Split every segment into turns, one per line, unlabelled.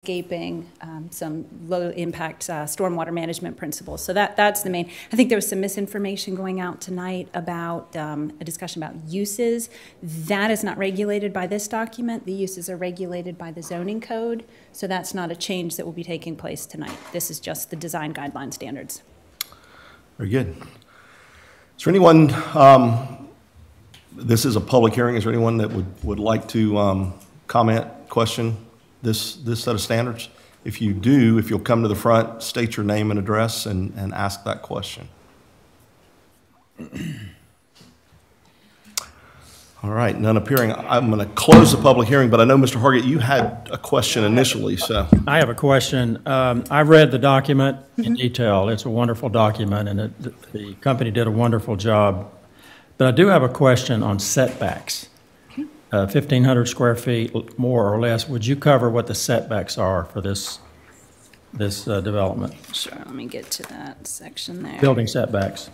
landscaping, some low-impact stormwater management principles. So that's the main. I think there was some misinformation going out tonight about a discussion about uses. That is not regulated by this document. The uses are regulated by the zoning code, so that's not a change that will be taking place tonight. This is just the design guideline standards.
Very good. Is there anyone, this is a public hearing, is there anyone that would like to comment, question this set of standards? If you do, if you'll come to the front, state your name and address and ask that question. All right, none appearing. I'm going to close the public hearing, but I know, Mr. Hargett, you had a question initially, so.
I have a question. I read the document in detail. It's a wonderful document, and the company did a wonderful job. But I do have a question on setbacks. 1,500 square feet, more or less. Would you cover what the setbacks are for this development?
Sure, let me get to that section there.
Building setbacks.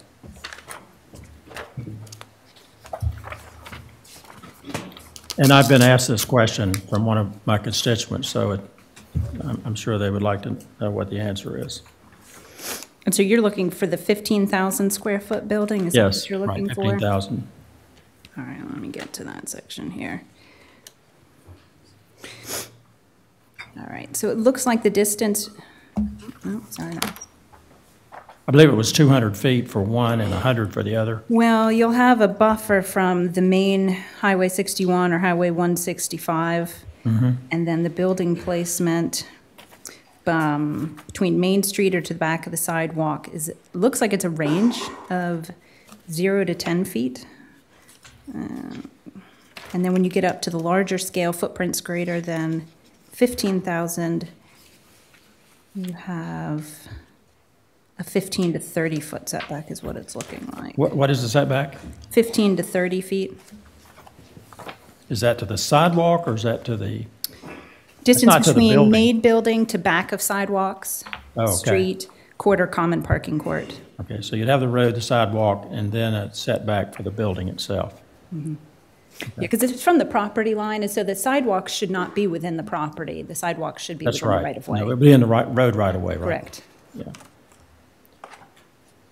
And I've been asked this question from one of my constituents, so I'm sure they would like to know what the answer is.
And so you're looking for the 15,000 square foot building? Is that what you're looking for?
15,000.
All right, let me get to that section here. All right, so it looks like the distance, oh, sorry. No.
I believe it was 200 feet for one and 100 for the other.
Well, you'll have a buffer from the main Highway 61 or Highway 165, and then the building placement between Main Street or to the back of the sidewalk looks like it's a range of 0 to 10 feet. And then when you get up to the larger scale, footprints greater than 15,000, you have a 15 to 30 foot setback is what it's looking like.
What is the setback?
15 to 30 feet.
Is that to the sidewalk or is that to the?
Distance between main building to back of sidewalks, street, court or common parking court.
Okay, so you'd have the road, the sidewalk, and then a setback for the building itself.
Okay. Yeah, because it's from the property line, and so the sidewalks should not be within the property. The sidewalks should be within the right of way.
No, it would be in the road right of way, right?
Correct.
Yeah.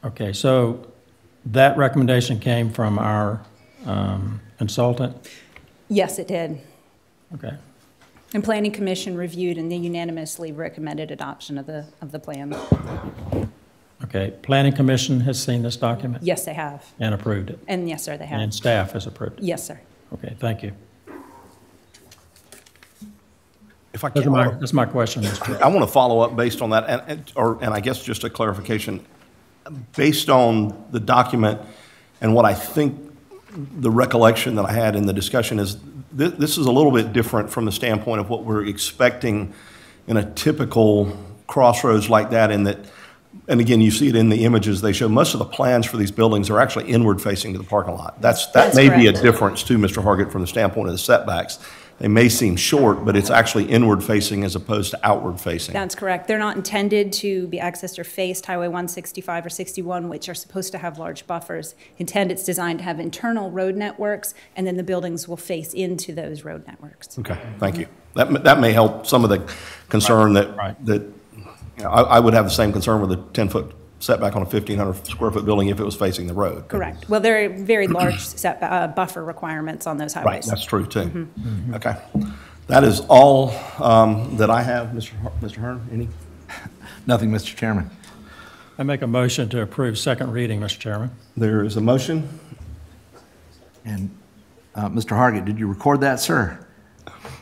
Okay, so that recommendation came from our consultant?
Yes, it did.
Okay.
And Planning Commission reviewed and they unanimously recommended adoption of the plan.
Okay, Planning Commission has seen this document?
Yes, they have.
And approved it?
And yes, sir, they have.
And staff has approved it?
Yes, sir.
Okay, thank you.
If I can,
that's my question, Mr. Chair.
I want to follow up based on that, and I guess just a clarification. Based on the document and what I think the recollection that I had in the discussion is, this is a little bit different from the standpoint of what we're expecting in a typical crossroads like that, in that, and again, you see it in the images they show, most of the plans for these buildings are actually inward facing to the parking lot. That may be a difference too, Mr. Hargett, from the standpoint of the setbacks. They may seem short, but it's actually inward facing as opposed to outward facing.
That's correct. They're not intended to be accessed or faced Highway 165 or 61, which are supposed to have large buffers. Instead, it's designed to have internal road networks, and then the buildings will face into those road networks.
Okay, thank you. That may help some of the concern that you know, I would have the same concern with a 10-foot setback on a 1,500 square foot building if it was facing the road.
Correct. Well, there are very large buffer requirements on those highways.
Right, that's true too. Okay, that is all that I have. Mr. Hearn, any?
Nothing, Mr. Chairman.
I make a motion to approve second reading, Mr. Chairman.
There is a motion.
And Mr. Hargett, did you record that, sir?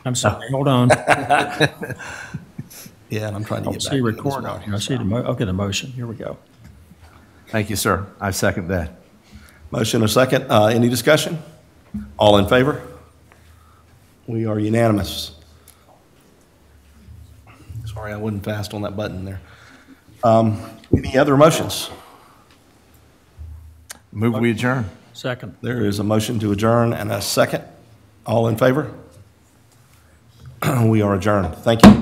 I'm sorry, hold on.
Yeah, and I'm trying to get back
see record. I see the motion. Here we go.
Thank you, sir. I second that.
Motion a second. Any discussion? All in favor? We are unanimous. Sorry, I wasn't fast on that button there. Any other motions?
Move we adjourn.
Second.
There is a motion to adjourn and a second. All in favor? We are adjourned. Thank you.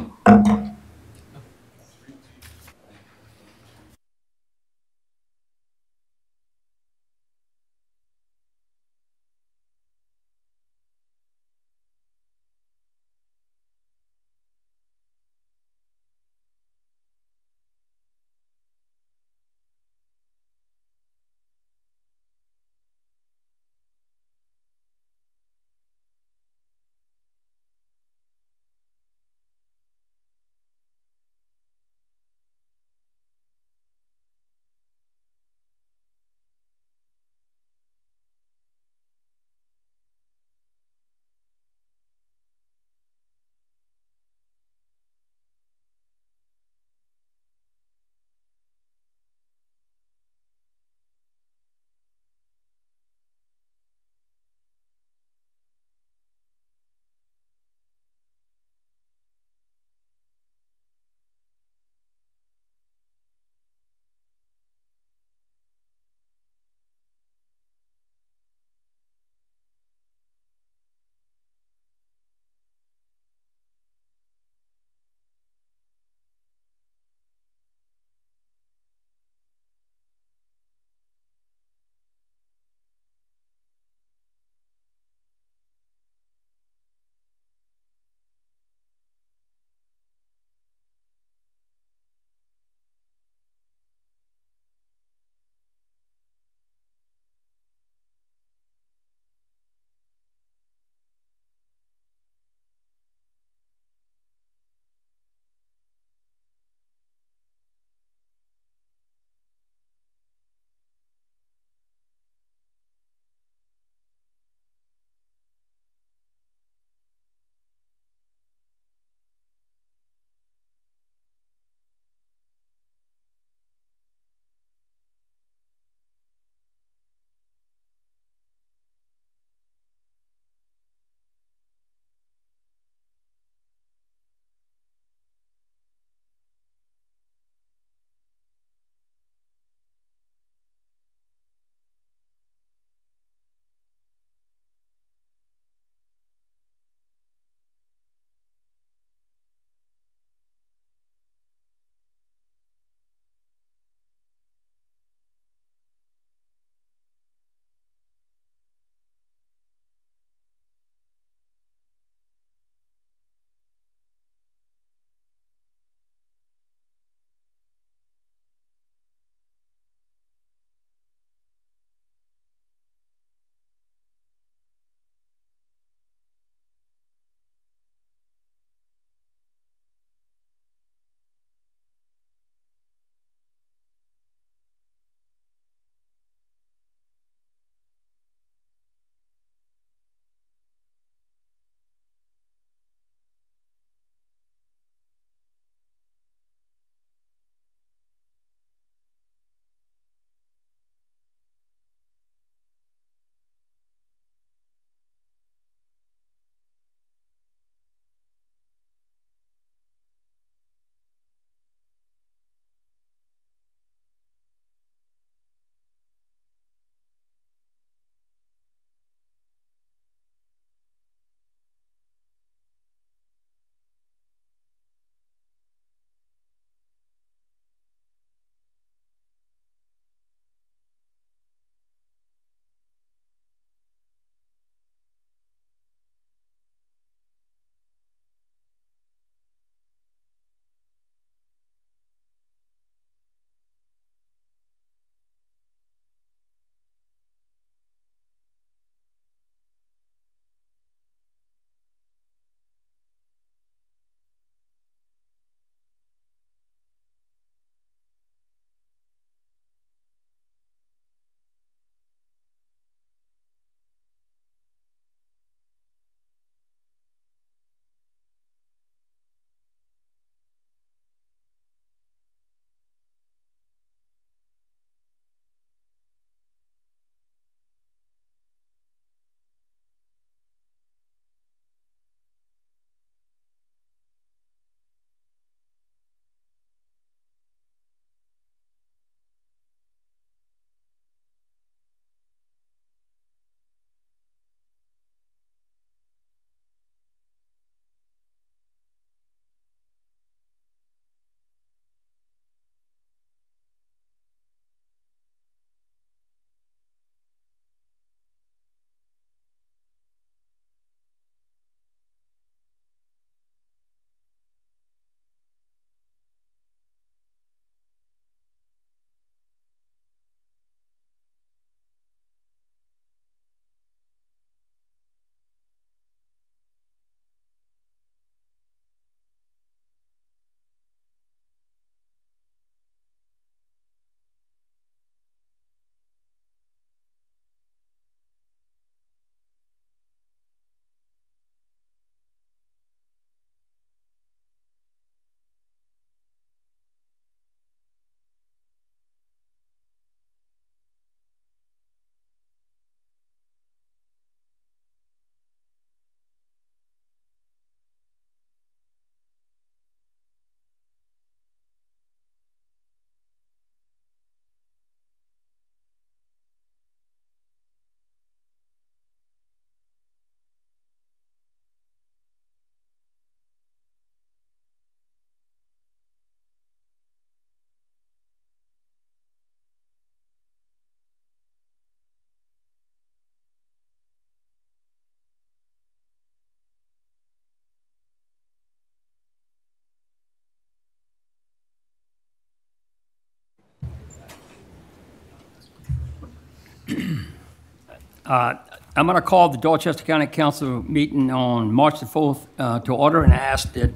I'm going to call the Dorchester County Council meeting on March the 4th to order and ask that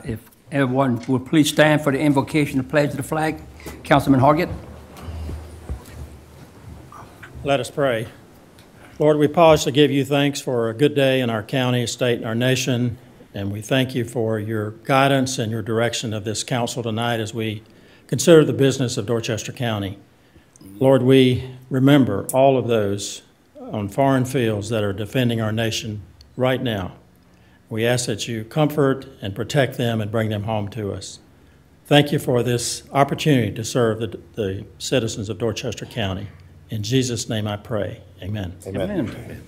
if everyone will please stand for the invocation and pledge of the flag. Councilman Hargett.
Let us pray. Lord, we pause to give you thanks for a good day in our county, state, and our nation, and we thank you for your guidance and your direction of this council tonight as we consider the business of Dorchester County. Lord, we remember all of those on foreign fields that are defending our nation right now. We ask that you comfort and protect them and bring them home to us. Thank you for this opportunity to serve the citizens of Dorchester County. In Jesus' name I pray. Amen.
Amen.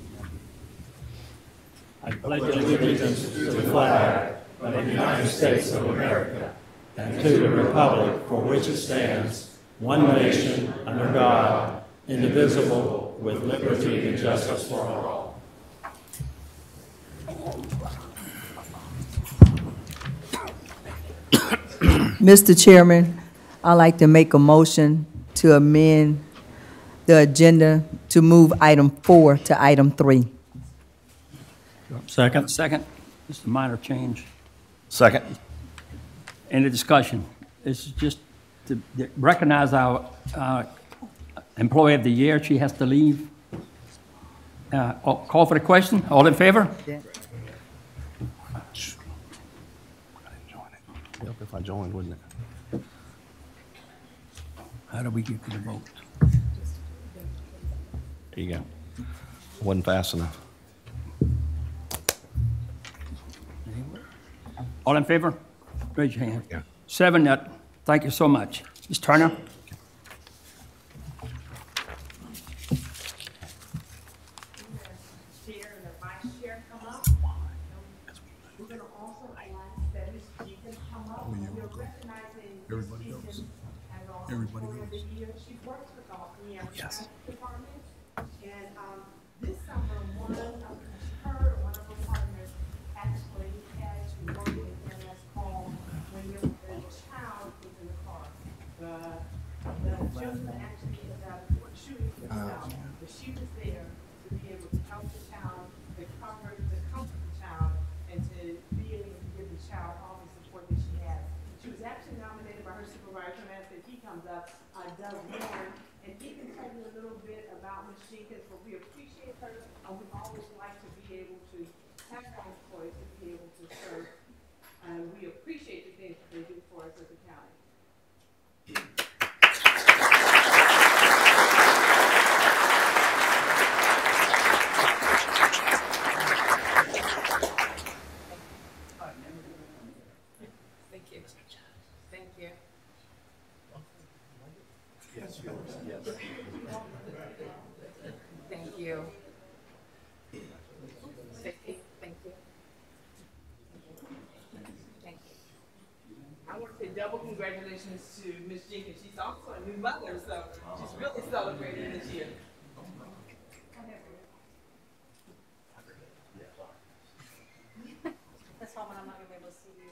I pledge allegiance to the flag of the United States of America and to the republic for which it stands, one nation, under God, indivisible, with liberty and justice for all.
Mr. Chairman, I'd like to make a motion to amend the agenda to move item 4 to item 3.
Second.
Second, just a minor change.
Second.
Any discussion? This is just to recognize our Employee of the Year. She has to leave. Call for the question. All in favor?
Yeah.
Yep, if I joined, wouldn't it?
How do we get to the vote?
There you go. Wasn't fast enough.
All in favor? Raise your hand.
Yeah.
7. Thank you so much. Ms. Turner?
Chair and the vice chair come up. We're going to also ask that Ms. Jenkins come up. We're recognizing Ms. Jenkins as our Employee of the Year. She works with our EMS department. And this summer, one of her partners actually had to work with an EMS call when your child was in the car. The gentleman actually ended up shooting himself, but she was there to be able to help the child, to comfort the child, and to be able to give the child all the support that she has. She was actually nominated by her supervisor, and as he comes up, Doug Warren, and he can tell you a little bit about Ms. Jenkins, but we appreciate her, and we always like to be able to have our employees to be able to serve, and we appreciate the things that they do for us as a county. Thank you. Thank you.
Yes, yes.
Thank you. Thank you. Thank you. Thank you. I want to say double congratulations to Ms. Jenkins. She's also a new mother, so she's really celebrating this year.
That's all when I'm not going to be able to see you.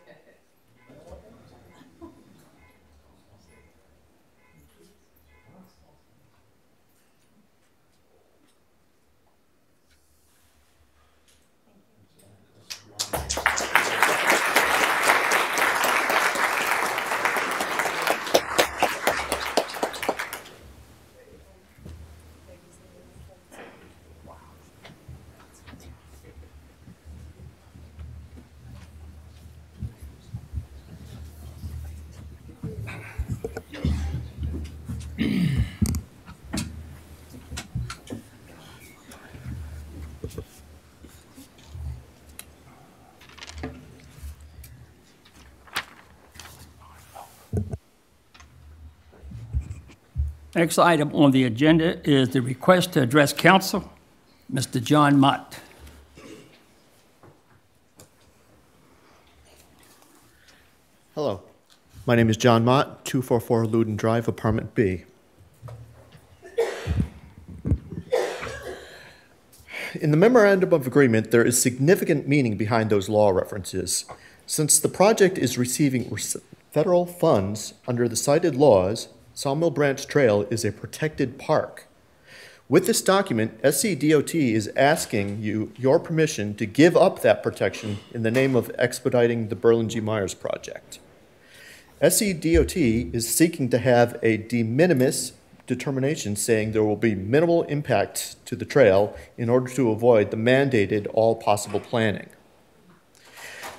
Next item on the agenda is the request to address council. Mr. John Mott.
Hello, my name is John Mott, 244 Loudon Drive, Apartment B. In the Memorandum of Agreement, there is significant meaning behind those law references. Since the project is receiving federal funds under the cited laws, Sawmill Branch Trail is a protected park. With this document, SCDOT is asking you your permission to give up that protection in the name of expediting the Berlin G. Myers project. SCDOT is seeking to have a de minimis determination saying there will be minimal impact to the trail in order to avoid the mandated all possible planning.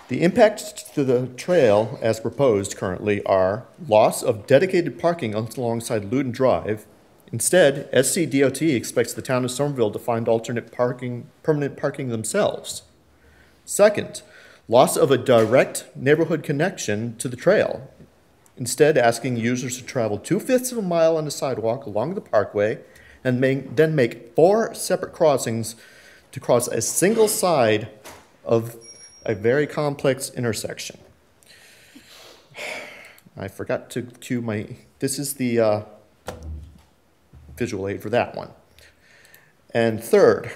The impacts to the trail as proposed currently are loss of dedicated parking alongside Loudon Drive. Instead, SCDOT expects the town of Somerville to find alternate parking, permanent parking themselves. Second, loss of a direct neighborhood connection to the trail. Instead, asking users to travel 2/5 of a mile on the sidewalk along the parkway and then make 4 separate crossings to cross a single side of a very complex intersection. I forgot to cue this is the visual aid for that one. And third,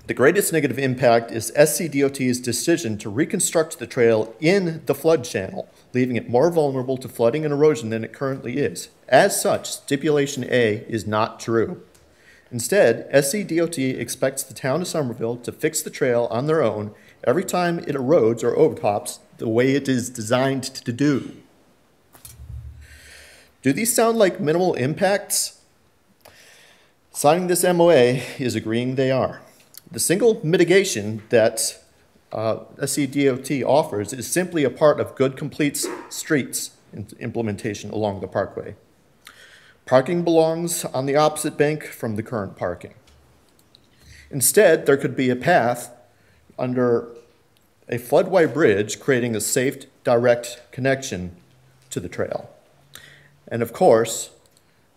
the greatest negative impact is SCDOT's decision to reconstruct the trail in the flood channel, leaving it more vulnerable to flooding and erosion than it currently is. As such, stipulation A is not true. Instead, SCDOT expects the town of Somerville to fix the trail on their own every time it erodes or overtops the way it is designed to do. Do these sound like minimal impacts? Signing this MOA is agreeing they are. The single mitigation that SCDOT offers is simply a part of Good Complete Streets implementation along the parkway. Parking belongs on the opposite bank from the current parking. Instead, there could be a path under a floodway bridge creating a safe, direct connection to the trail. And of course,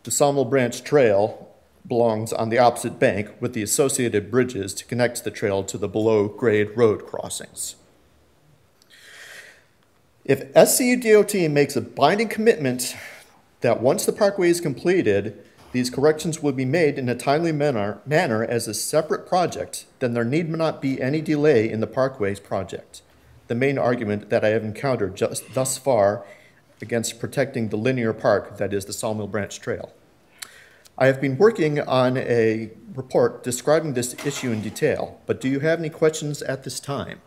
the Sawmill Branch Trail belongs on the opposite bank with the associated bridges to connect the trail to the below-grade road crossings. If SCDOT makes a binding commitment that once the parkway is completed, these corrections will be made in a timely manner as a separate project, then there need not be any delay in the parkway's project. The main argument that I have encountered just thus far against protecting the linear park that is the Sawmill Branch Trail. I have been working on a report describing this issue in detail, but do you have any questions at this time?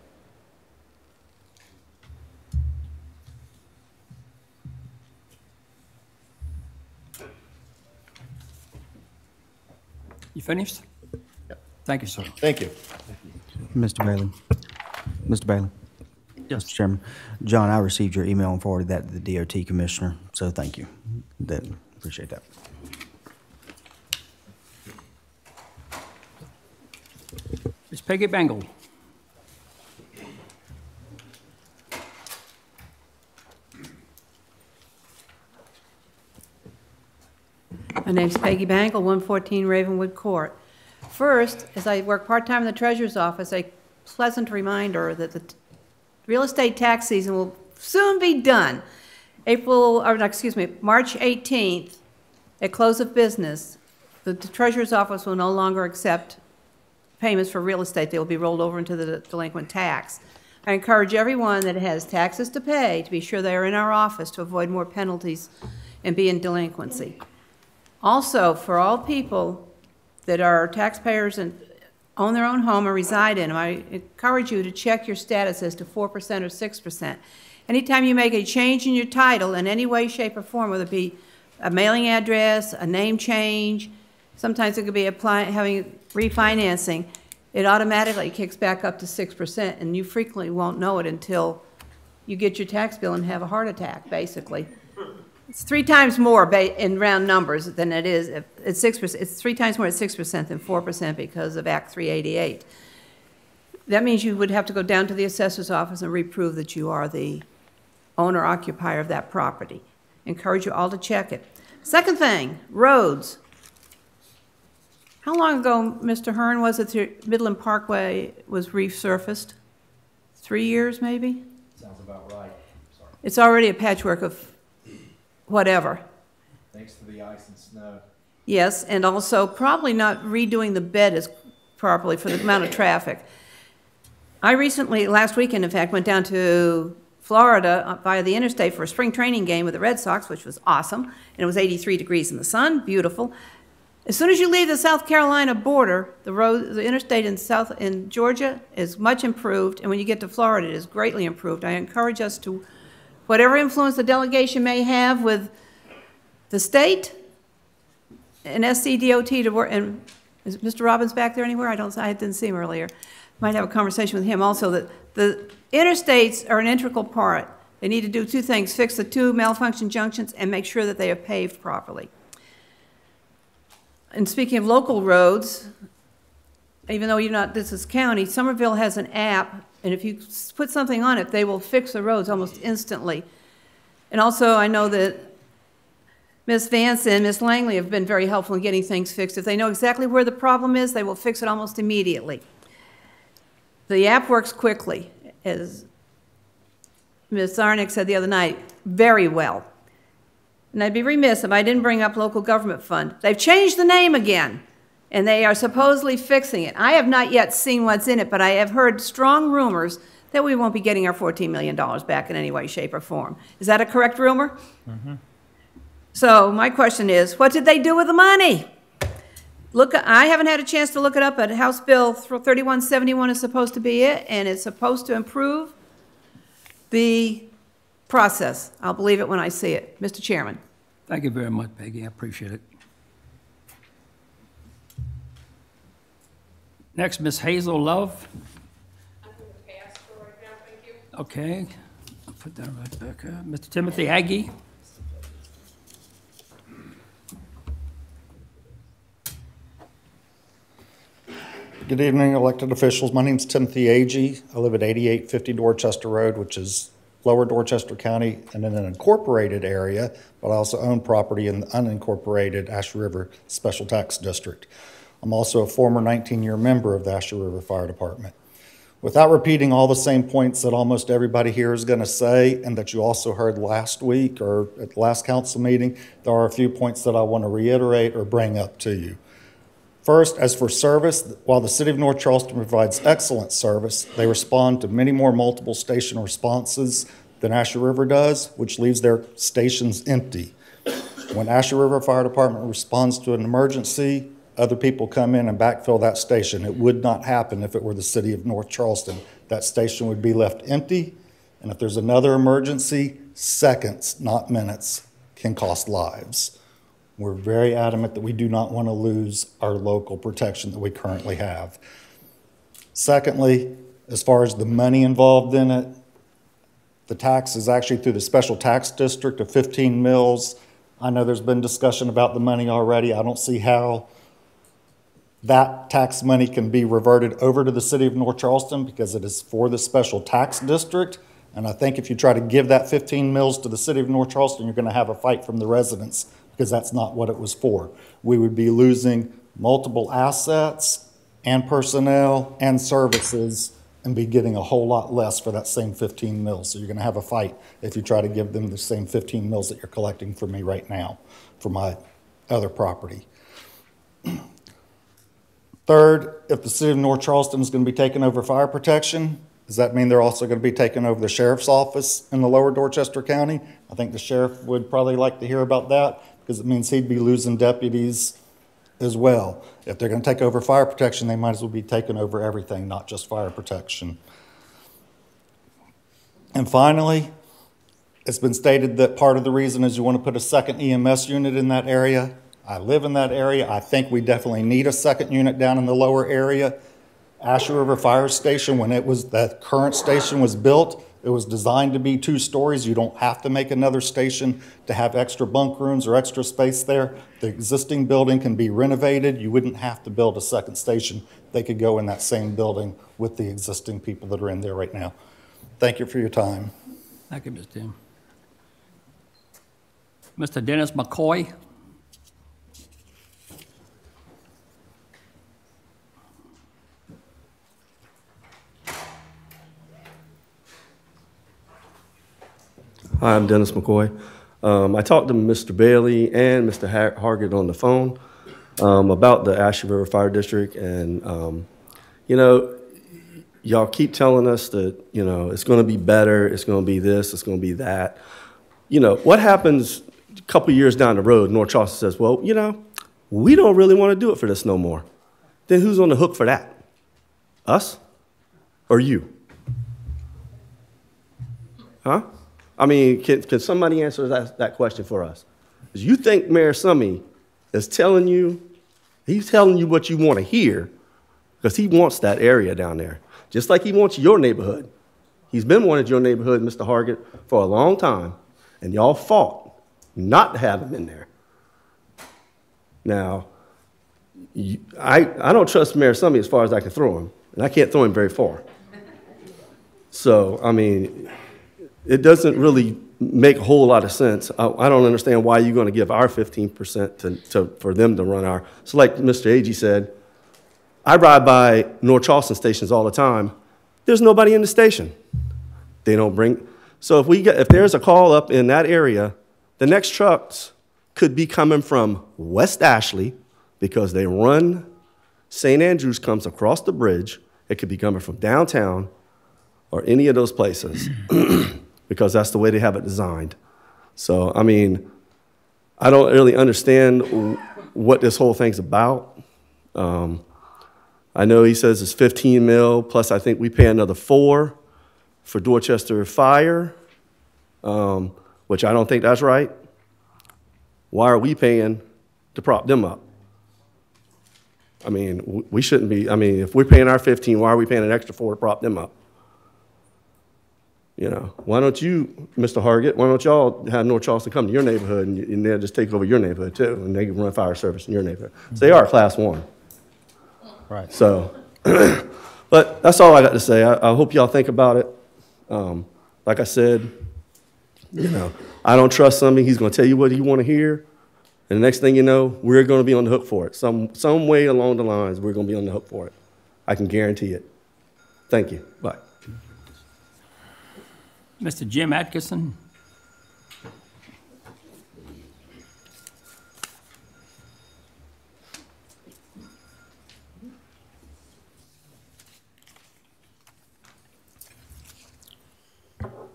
You finished?
Yep.
Thank you, sir.
Thank you.
Mr. Bailey. Mr. Bailey.
Yes.
Mr. Chairman. John, I received your email and forwarded that to the DOT commissioner, so thank you. Appreciate that.
Ms. Peggy Bangle.
My name's Peggy Bangle, 114 Ravenwood Court. First, as I work part-time in the treasurer's office, a pleasant reminder that the real estate tax season will soon be done. March 18th, at close of business, the treasurer's office will no longer accept payments for real estate. They will be rolled over into the delinquent tax. I encourage everyone that has taxes to pay to be sure they are in our office to avoid more penalties and be in delinquency. Also, for all people that are taxpayers and own their own home or reside in them, I encourage you to check your status as to 4% or 6%. Anytime you make a change in your title in any way, shape, or form, whether it be a mailing address, a name change, sometimes it could be having refinancing, it automatically kicks back up to 6%, and you frequently won't know it until you get your tax bill and have a heart attack, basically. It's 3 times more in round numbers than it is at 6%. It's 3 times more at 6% than 4% because of Act 388. That means you would have to go down to the assessor's office and reprove that you are the owner-occupier of that property. Encourage you all to check it. Second thing, roads. How long ago, Mr. Hearn, was it that Midland Parkway was resurfaced? 3 years, maybe?
Sounds about right. Sorry.
It's already a patchwork of whatever.
Thanks to the ice and snow.
Yes, and also probably not redoing the bed as properly for the amount of traffic. I recently, last weekend, in fact, went down to Florida via the interstate for a spring training game with the Red Sox, which was awesome. And it was 83 degrees in the sun, beautiful. As soon as you leave the South Carolina border, the interstate in Georgia is much improved, and when you get to Florida, it is greatly improved. I encourage us to, whatever influence the delegation may have with the state and SCDOT to work, and is Mr. Robbins back there anywhere? I didn't see him earlier. Might have a conversation with him also, that the interstates are an integral part. They need to do two things: fix the two malfunction junctions and make sure that they are paved properly. And speaking of local roads, even though this is county, Somerville has an app, and if you put something on it, they will fix the roads almost instantly. And also, I know that Ms. Vance and Ms. Langley have been very helpful in getting things fixed. If they know exactly where the problem is, they will fix it almost immediately. The app works quickly, as Ms. Zarnick said the other night, very well. And I'd be remiss if I didn't bring up local government fund. They've changed the name again, and they are supposedly fixing it. I have not yet seen what's in it, but I have heard strong rumors that we won't be getting our $14 million back in any way, shape, or form. Is that a correct rumor? Mm-hmm. So my question is, what did they do with the money? Look, I haven't had a chance to look it up, but House Bill 3171 is supposed to be it, and it's supposed to improve the process. I'll believe it when I see it. Mr. Chairman.
Thank you very much, Peggy. I appreciate it. Next, Ms. Hazel Love.
I'm going to pass for right now, thank you.
Okay. I'll put that right back up. Mr. Timothy Aggie.
Good evening, elected officials. My name is Timothy Agee. I live at 8850 Dorchester Road, which is Lower Dorchester County and in an incorporated area, but I also own property in the unincorporated Ashley River Special Tax District. I'm also a former 19-year member of the Ashley River Fire Department. Without repeating all the same points that almost everybody here is going to say and that you also heard last week or at the last council meeting, there are a few points that I want to reiterate or bring up to you. First, as for service, while the City of North Charleston provides excellent service, they respond to many more multiple station responses than Ashley River does, which leaves their stations empty. When Ashley River Fire Department responds to an emergency, other people come in and backfill that station. It would not happen if it were the City of North Charleston. That station would be left empty, and if there's another emergency, seconds, not minutes, can cost lives. We're very adamant that we do not want to lose our local protection that we currently have. Secondly, as far as the money involved in it, the tax is actually through the special tax district of 15 mills. I know there's been discussion about the money already. I don't see how that tax money can be reverted over to the City of North Charleston because it is for the special tax district. And I think if you try to give that 15 mills to the City of North Charleston, you're going to have a fight from the residents, because that's not what it was for. We would be losing multiple assets and personnel and services and be getting a whole lot less for that same 15 mills. So you're going to have a fight if you try to give them the same 15 mills that you're collecting from me right now for my other property. Third, if the City of North Charleston is going to be taking over fire protection, does that mean they're also going to be taking over the sheriff's office in the lower Dorchester County? I think the sheriff would probably like to hear about that, because it means he'd be losing deputies as well. If they're going to take over fire protection, they might as well be taking over everything, not just fire protection. And finally, it's been stated that part of the reason is you want to put a second EMS unit in that area. I live in that area. I think we definitely need a second unit down in the lower area. Ashley River Fire Station, when that current station was built, it was designed to be 2 stories. You don't have to make another station to have extra bunk rooms or extra space there. The existing building can be renovated. You wouldn't have to build a second station. They could go in that same building with the existing people that are in there right now. Thank you for your time.
Thank you, Mr. Tim. Mr. Dennis McCoy.
Hi, I'm Dennis McCoy. I talked to Mr. Bailey and Mr. Hargett on the phone about the Ashley River Fire District, and you know, y'all keep telling us that, you know, it's going to be better, it's going to be this, it's going to be that. You know, what happens a couple years down the road? North Charleston says, well, you know, we don't really want to do it for this no more, then who's on the hook for that? Us or you? Huh? I mean, can somebody answer that question for us? Because you think Mayor Summey is telling you, he's telling you what you want to hear because he wants that area down there, just like he wants your neighborhood. He's been wanting your neighborhood, Mr. Hargett, for a long time, and y'all fought not to have him in there. Now, I don't trust Mayor Summey as far as I can throw him, and I can't throw him very far. So, I mean, it doesn't really make a whole lot of sense. I don't understand why you're going to give our 15% for them to run our. So like Mr. Agee said, I ride by North Charleston stations all the time. There's nobody in the station. They don't bring. So if there's a call up in that area, the next trucks could be coming from West Ashley because they run. St. Andrews comes across the bridge. It could be coming from downtown or any of those places. Because that's the way they have it designed. So, I mean, I don't really understand what this whole thing's about. I know he says it's 15 mil, plus I think we pay another 4 for Dorchester Fire, which I don't think that's right. Why are we paying to prop them up? I mean, we shouldn't be. I mean, if we're paying our 15, why are we paying an extra 4 to prop them up? You know, why don't you, Mr. Hargett, why don't y'all have North Charleston come to your neighborhood and they'll just take over your neighborhood too, and they can run fire service in your neighborhood. So they are class 1.
Right.
So, but that's all I got to say. I hope y'all think about it. Like I said, you know, I don't trust somebody. He's going to tell you what you want to hear. And the next thing you know, we're going to be on the hook for it. Some way along the lines, we're going to be on the hook for it. I can guarantee it. Thank you. Bye.
Mr. Jim Atkinson.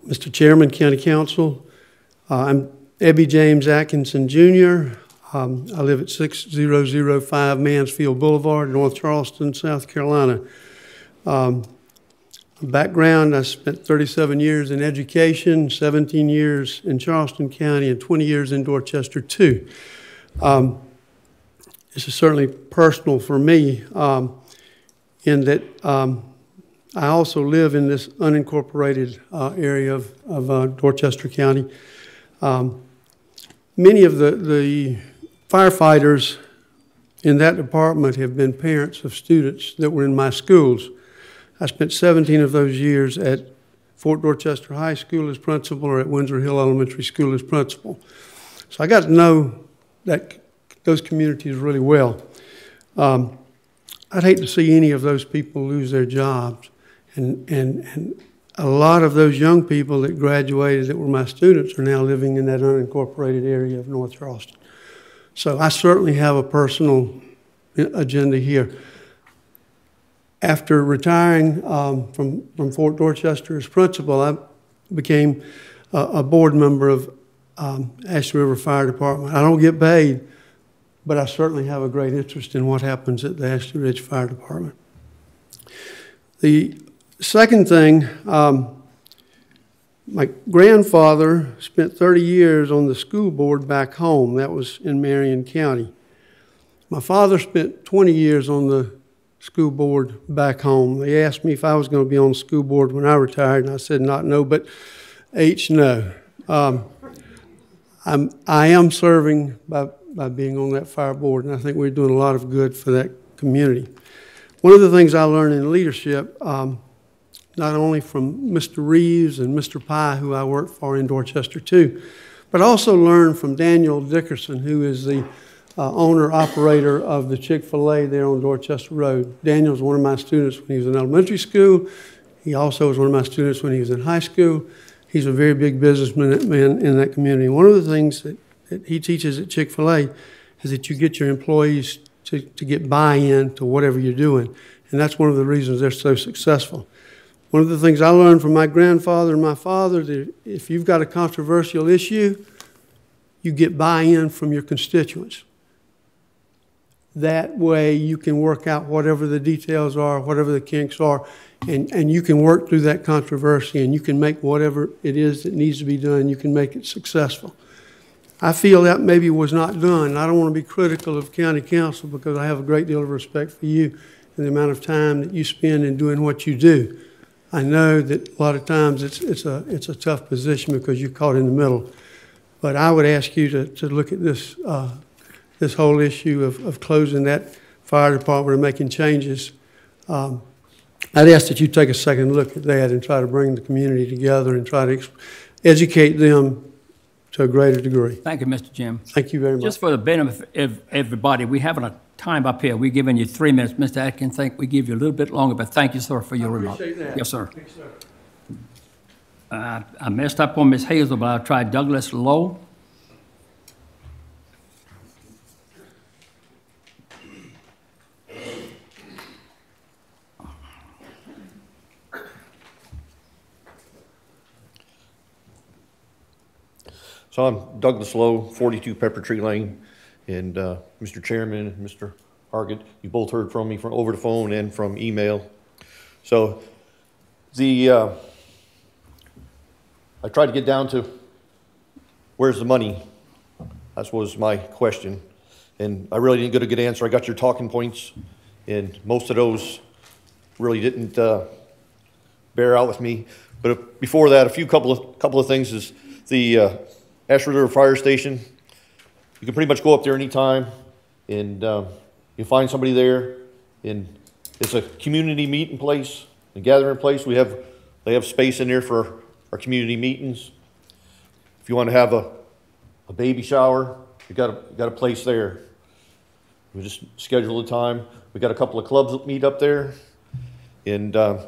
Mr. Chairman, County Council, I'm Ebby James Atkinson, Jr. I live at 6005 Mansfield Boulevard, North Charleston, South Carolina. Background, I spent 37 years in education, 17 years in Charleston County, and 20 years in Dorchester, too. This is certainly personal for me in that I also live in this unincorporated area of Dorchester County. Many of the firefighters in that department have been parents of students that were in my schools. I spent 17 of those years at Fort Dorchester High School as principal or at Windsor Hill Elementary School as principal. So I got to know those communities really well. I'd hate to see any of those people lose their jobs. And a lot of those young people that graduated that were my students are now living in that unincorporated area of North Charleston. So I certainly have a personal agenda here. After retiring from Fort Dorchester as principal, I became a board member of Ashley River Fire Department. I don't get paid, but I certainly have a great interest in what happens at the Ashley Ridge Fire Department. The second thing, my grandfather spent 30 years on the school board back home. That was in Marion County. My father spent 20 years on the school board back home. They asked me if I was going to be on the school board when I retired, and I said not no, but H no. I am serving by being on that fire board, and I think we're doing a lot of good for that community. One of the things I learned in leadership, not only from Mr. Reeves and Mr. Pye, who I work for in Dorchester too, but also learned from Daniel Dickerson, who is the owner-operator of the Chick-fil-A there on Dorchester Road. Daniel was one of my students when he was in elementary school. He also was one of my students when he was in high school. He's a very big businessman in that community. One of the things that he teaches at Chick-fil-A is that you get your employees to get buy-in to whatever you're doing. And that's one of the reasons they're so successful. One of the things I learned from my grandfather and my father, that if you've got a controversial issue, you get buy-in from your constituents. That way you can work out whatever the details are, whatever the kinks are, and you can work through that controversy and you can make whatever it is that needs to be done, you can make it successful. I feel that maybe was not done. I don't want to be critical of county council because I have a great deal of respect for you and the amount of time that you spend in doing what you do. I know that a lot of times it's a tough position because you're caught in the middle. But I would ask you to look at this, this whole issue of closing that fire department and making changes. I'd ask that you take a second look at that and try to bring the community together and try to educate them to a greater degree.
Thank you, Mr. Jim.
Thank you very much.
Just for the benefit of everybody, we have a time up here. We're giving you 3 minutes. Mr. Atkins, think we give you a little bit longer, but thank you, sir, for your remarks.
Appreciate that.
Yes, sir.
Thanks, sir.
I messed up on Ms. Hazel, but I'll try Douglas Lowe.
So I'm Douglas Lowe, 42 Pepper Tree Lane, and Mr. Chairman and Mr. Hargett, you both heard from me from over the phone and from email. So I tried to get down to where's the money? That was my question, and I really didn't get a good answer. I got your talking points, and most of those really didn't bear out with me. But before that, couple of things is the Ashford River Fire Station. You can pretty much go up there anytime, and you find somebody there, and it's a community meeting place, a gathering place. They have space in there for our community meetings. If you want to have a baby shower, you got a place there. We just schedule the time. We got a couple of clubs that meet up there, and I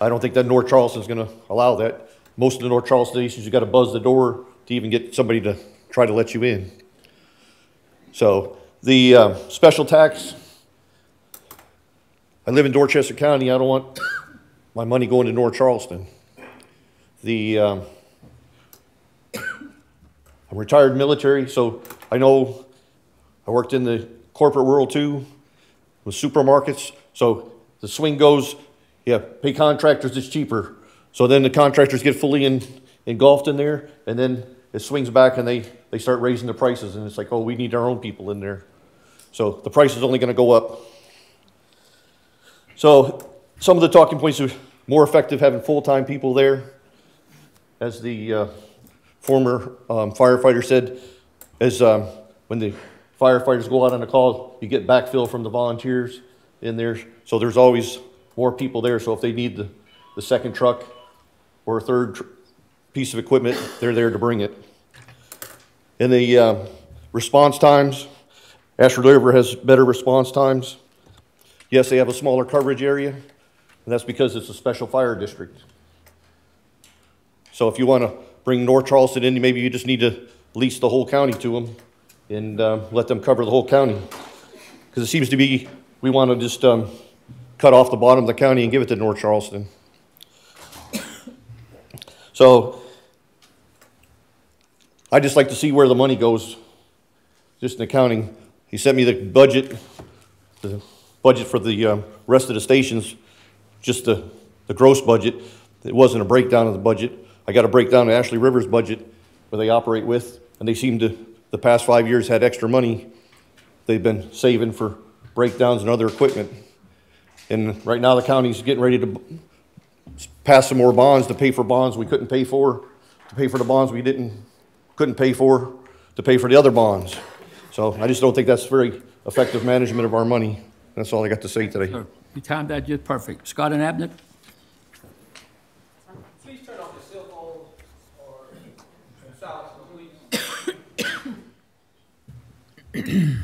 don't think that North Charleston is going to allow that. Most of the North Charleston stations, you got to buzz the door to even get somebody to try to let you in. So the special tax, I live in Dorchester County. I don't want my money going to North Charleston. I'm retired military, so I know I worked in the corporate world too, with supermarkets. So the swing goes, yeah, pay contractors, it's cheaper. So then the contractors get fully engulfed in there, and then it swings back and they start raising the prices, and it's like, oh, we need our own people in there. So the price is only going to go up. So some of the talking points are more effective having full-time people there. As the former firefighter said, when the firefighters go out on a call, you get backfill from the volunteers in there. So there's always more people there. So if they need the second truck or a third piece of equipment, they're there to bring it. In the response times, Ashford River has better response times. Yes, they have a smaller coverage area, and that's because it's a special fire district. So if you want to bring North Charleston in, maybe you just need to lease the whole county to them and let them cover the whole county. Because it seems to be, we want to just cut off the bottom of the county and give it to North Charleston. So I just like to see where the money goes, just in accounting. He sent me the budget for the rest of the stations, just the gross budget. It wasn't a breakdown of the budget. I got a breakdown of Ashley River's budget, where they operate with, and they seem to, the past 5 years, had extra money they've been saving for breakdowns and other equipment. And right now the county's getting ready to pass some more bonds to pay for bonds we couldn't pay for, to pay for the bonds we couldn't pay for, to pay for the other bonds. So I just don't think that's very effective management of our money. That's all I got to say today.
Sir, you timed that just perfect. Scott and Abnett?
Please turn off your cell phone or silence, please.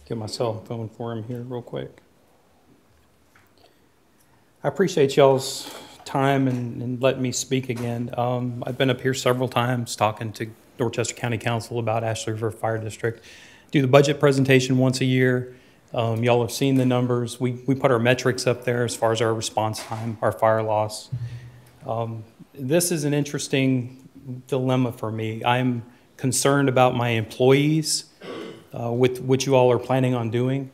Get my cell phone for him here real quick. I appreciate y'all's time and letting me speak again. I've been up here several times talking to Dorchester County Council about Ashley River Fire District. Do the budget presentation once a year. Y'all have seen the numbers. We put our metrics up there as far as our response time, our fire loss. This is an interesting dilemma for me. I'm concerned about my employees with what you all are planning on doing.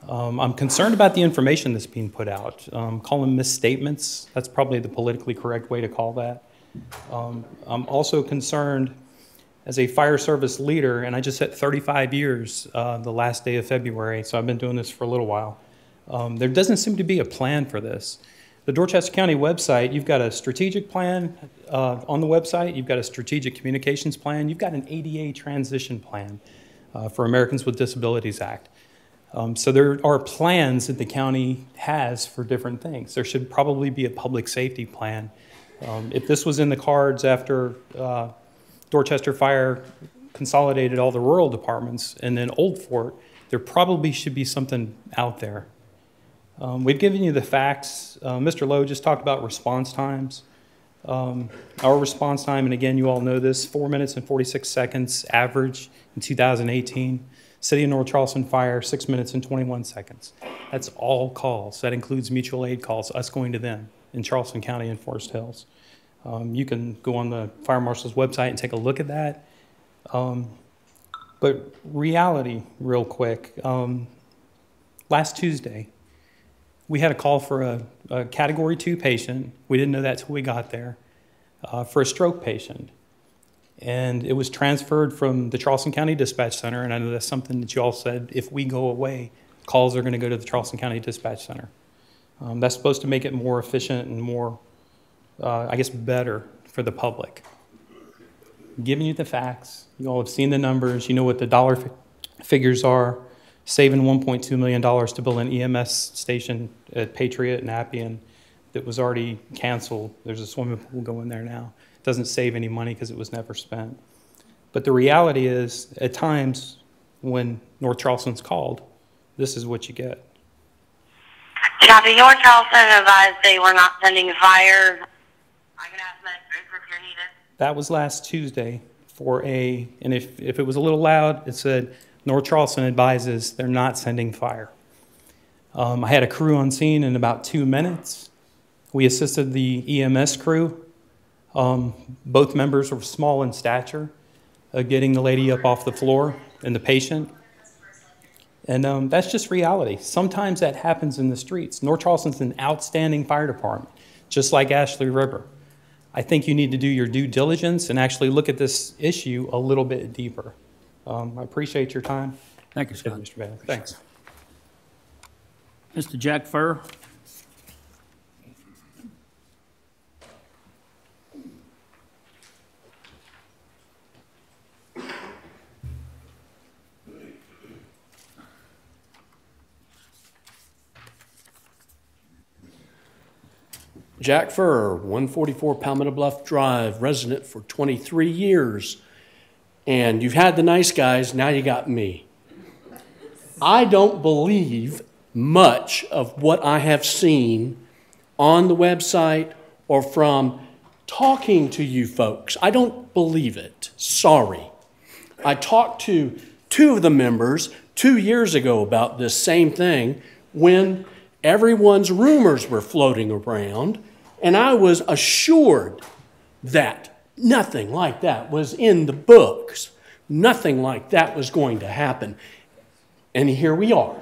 I'm concerned about the information that's being put out. Call them misstatements. That's probably the politically correct way to call that. I'm also concerned as a fire service leader, and I just hit 35 years the last day of February, so I've been doing this for a little while. There doesn't seem to be a plan for this. The Dorchester County website, you've got a strategic plan on the website, you've got a strategic communications plan, you've got an ADA transition plan for Americans with Disabilities Act. So there are plans that the county has for different things. There should probably be a public safety plan. If this was in the cards after Dorchester Fire consolidated all the rural departments and then Old Fort, there probably should be something out there. We've given you the facts. Mr. Lowe just talked about response times. Our response time, and again, you all know this, 4 minutes and 46 seconds average in 2018. City of North Charleston Fire, 6 minutes and 21 seconds. That's all calls. That includes mutual aid calls, us going to them in Charleston County and Forest Hills. You can go on the Fire Marshal's website and take a look at that. But reality, real quick. Last Tuesday, we had a call for a Category 2 patient. We didn't know that till we got there, for a stroke patient. And it was transferred from the Charleston County Dispatch Center, and I know that's something that you all said, if we go away, calls are going to go to the Charleston County Dispatch Center. That's supposed to make it more efficient and more, I guess, better for the public. Giving you the facts, you all have seen the numbers, you know what the dollar figures are, saving $1.2 million to build an EMS station at Patriot and Appian that was already canceled. There's a swimming pool going there now. It doesn't save any money because it was never spent. But the reality is, at times, when North Charleston's called, this is what you get.
Copy. North Charleston advised they were not sending fire. I can ask that if you're needed.
That was last Tuesday for and if it was a little loud, it said, North Charleston advises they're not sending fire. I had a crew on scene in about 2 minutes. We assisted the EMS crew. Both members were small in stature, getting the lady up off the floor and the patient. And that's just reality. Sometimes that happens in the streets. North Charleston's an outstanding fire department, just like Ashley River. I think you need to do your due diligence and actually look at this issue a little bit deeper. I appreciate your time.
Thank you, Scott.
Mr. Bailey. Thanks.
Mr. Jack Furr.
Jack Furr, 144 Palmetto Bluff Drive, resident for 23 years. And you've had the nice guys, now you got me. I don't believe much of what I have seen on the website or from talking to you folks. I don't believe it. Sorry. I talked to 2 of the members 2 years ago about this same thing when everyone's rumors were floating around, and I was assured that nothing like that was in the books. Nothing like that was going to happen. And here we are.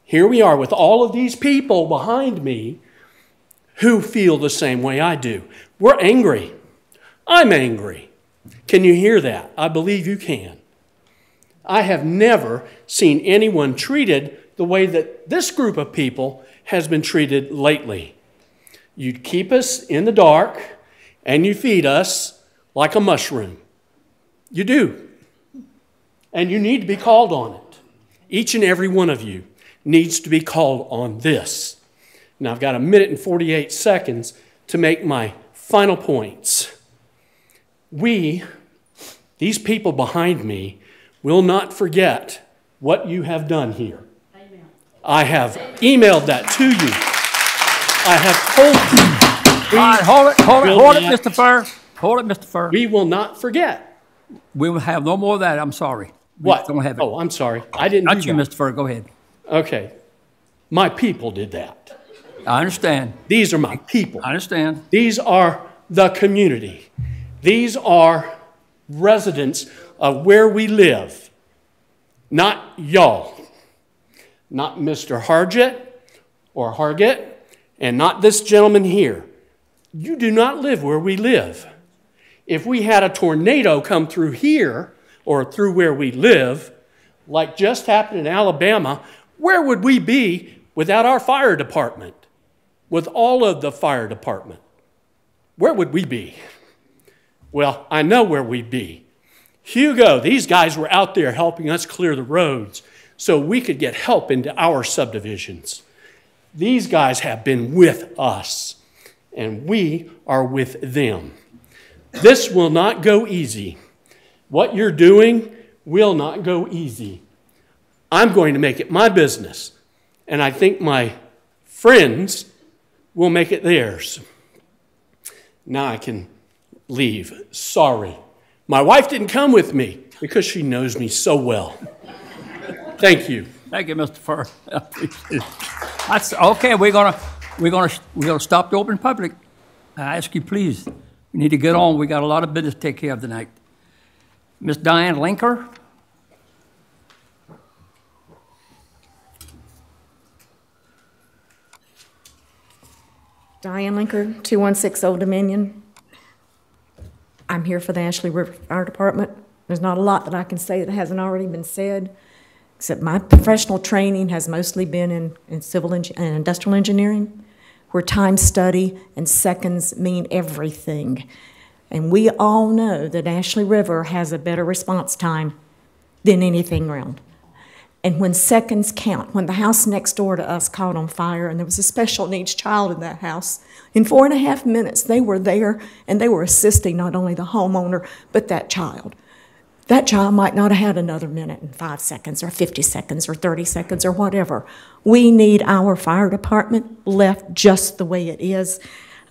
Here we are with all of these people behind me who feel the same way I do. We're angry. I'm angry. Can you hear that? I believe you can. I have never seen anyone treated the way that this group of people has been treated lately. You keep us in the dark and you feed us like a mushroom. You do. And you need to be called on it. Each and every one of you needs to be called on this. Now I've got 1 minute and 48 seconds to make my final points. These people behind me, will not forget what you have done here. Amen. I have emailed that to you. I have told you.
All right, hold it, Mr. Furr. Hold it, Mr. Furr.
We will not forget.
We will have no more of that. I'm sorry.
What?
Don't have it.
Oh, I'm sorry. I didn't
Not
do
you,
that.
Mr. Furr. Go ahead.
Okay. My people did that.
I understand.
These are my people.
I understand.
These are the community. These are residents of where we live, not y'all, not Mr. Hargett or Hargett, and not this gentleman here. You do not live where we live. If we had a tornado come through here or through where we live, like just happened in Alabama, where would we be without our fire department? With all of the fire department? Where would we be? Well, I know where we'd be. Hugo, these guys were out there helping us clear the roads so we could get help into our subdivisions. These guys have been with us, and we are with them. This will not go easy. What you're doing will not go easy. I'm going to make it my business, and I think my friends will make it theirs. Now I can leave. Sorry. My wife didn't come with me because she knows me so well. Thank you.
Thank you, Mr. Furr. I appreciate it. That's okay. We're gonna stop the open public. I ask you, please. We need to get on. We got a lot of business to take care of tonight. Miss Diane Linker.
Diane Linker, 216 Old Dominion. I'm here for the Ashley River Fire Department. There's not a lot that I can say that hasn't already been said, except my professional training has mostly been in civil and industrial engineering, where time study and seconds mean everything. And we all know that Ashley River has a better response time than anything around. And when seconds count, when the house next door to us caught on fire and there was a special needs child in that house, in 4.5 minutes they were there and they were assisting not only the homeowner, but that child. That child might not have had another minute and 5 seconds or 50 seconds or 30 seconds or whatever. We need our fire department left just the way it is.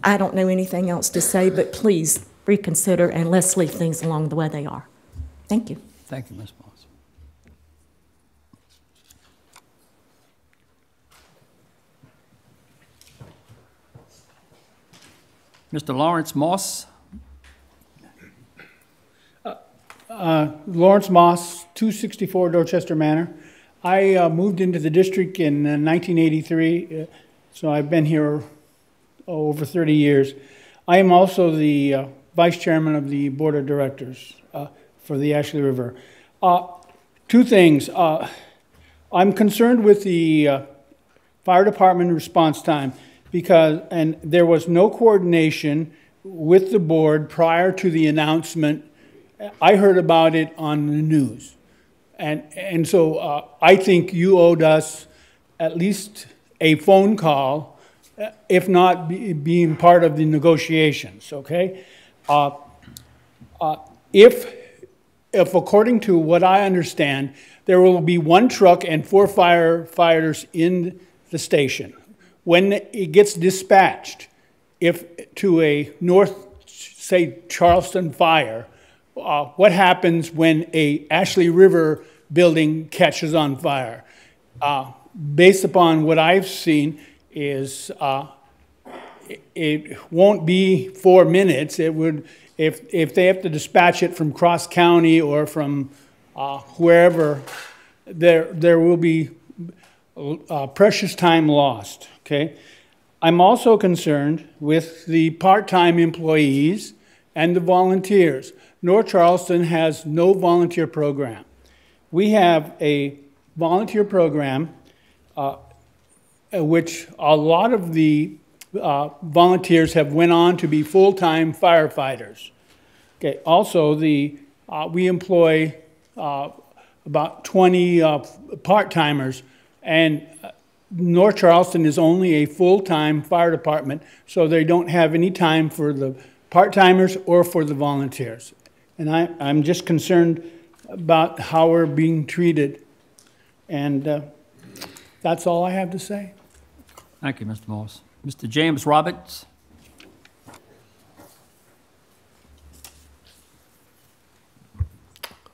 I don't know anything else to say, but please reconsider and let's leave things along the way they are. Thank you.
Thank you, Ms. Moss. Mr. Lawrence Moss.
Lawrence Moss, 264 Dorchester Manor. I moved into the district in 1983, so I've been here over 30 years. I am also the vice chairman of the board of directors for the Ashley River. Two things. I'm concerned with the fire department response time and there was no coordination with the board prior to the announcement. I heard about it on the news. And so I think you owed us at least a phone call, if not being part of the negotiations, okay? If according to what I understand, there will be 1 truck and 4 firefighters in the station. When it gets dispatched, if to a north, say, Charleston fire, what happens when a Ashley River building catches on fire? Based upon what I've seen is it won't be 4 minutes. It would, if they have to dispatch it from Cross County or from wherever, there will be precious time lost, okay? I'm also concerned with the part-time employees and the volunteers. North Charleston has no volunteer program. We have a volunteer program which a lot of the volunteers have went on to be full-time firefighters. Okay. Also, we employ about 20 part-timers, and North Charleston is only a full-time fire department, so they don't have any time for the part-timers or for the volunteers. And I'm just concerned about how we're being treated. And that's all I have to say.
Thank you, Mr. Moss. Mr. James Roberts.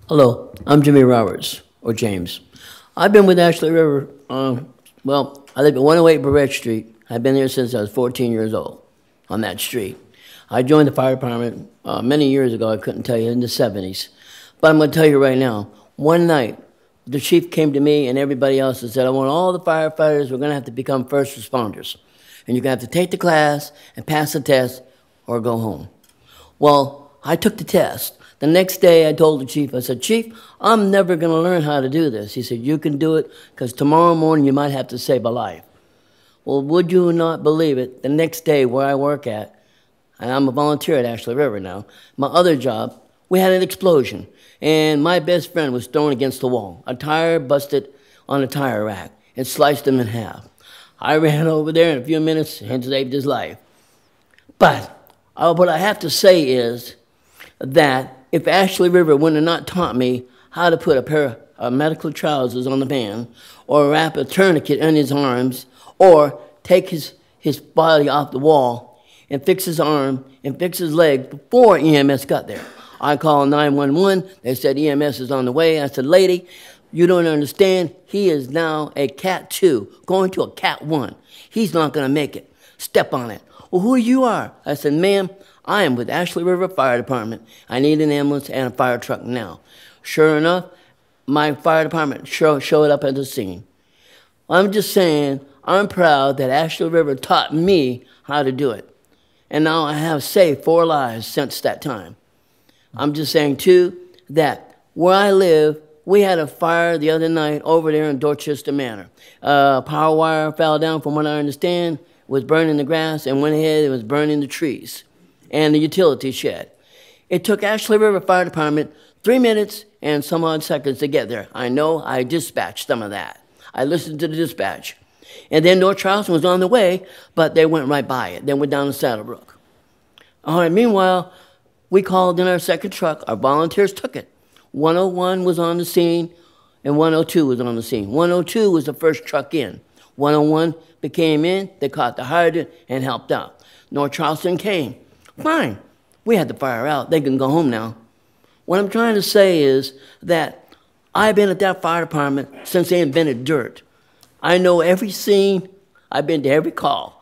Hello, I'm Jimmy Roberts, or James. I've been with Ashley River, well, I live at 108 Barrett Street. I've been there since I was 14 years old on that street. I joined the fire department many years ago. I couldn't tell you, in the 70s. But I'm going to tell you right now, one night, the chief came to me and everybody else and said, I want all the firefighters, we're going to have to become first responders. And you're going to have to take the class and pass the test or go home. Well, I took the test. The next day I told the chief, I said, Chief, I'm never going to learn how to do this. He said, you can do it because tomorrow morning you might have to save a life. Well, would you not believe it, the next day where I work at, and I'm a volunteer at Ashley River now, my other job, we had an explosion. And my best friend was thrown against the wall. A tire busted on a tire rack and sliced him in half. I ran over there in a few minutes and saved his life. But what I have to say is that if Ashley River would have not taught me how to put a pair of medical trousers on the van, or wrap a tourniquet in his arms, or take his body off the wall and fix his arm and fix his leg before EMS got there. I called 911. They said EMS is on the way. I said, lady, you don't understand. He is now a Cat 2, going to a Cat 1. He's not going to make it. Step on it. Well, who you are? I said, ma'am, I am with Ashley River Fire Department. I need an ambulance and a fire truck now. Sure enough, my fire department showed up at the scene. I'm just saying, I'm proud that Ashley River taught me how to do it. And now I have saved 4 lives since that time. I'm just saying, too, that where I live, we had a fire the other night over there in Dorchester Manor. Power wire fell down, from what I understand, was burning the grass, and went ahead, it was burning the trees and the utility shed. It took Ashley River Fire Department 3 minutes and some odd seconds to get there. I know I dispatched some of that. I listened to the dispatch. And then North Charleston was on the way, but they went right by it. They went down to Saddlebrook. All right, meanwhile, we called in our second truck. Our volunteers took it. 101 was on the scene, and 102 was on the scene. 102 was the first truck in. 101 came in, they caught the hydrant and helped out. North Charleston came. Fine. We had the fire out. They can go home now. What I'm trying to say is that I've been at that fire department since they invented dirt. I know every scene. I've been to every call.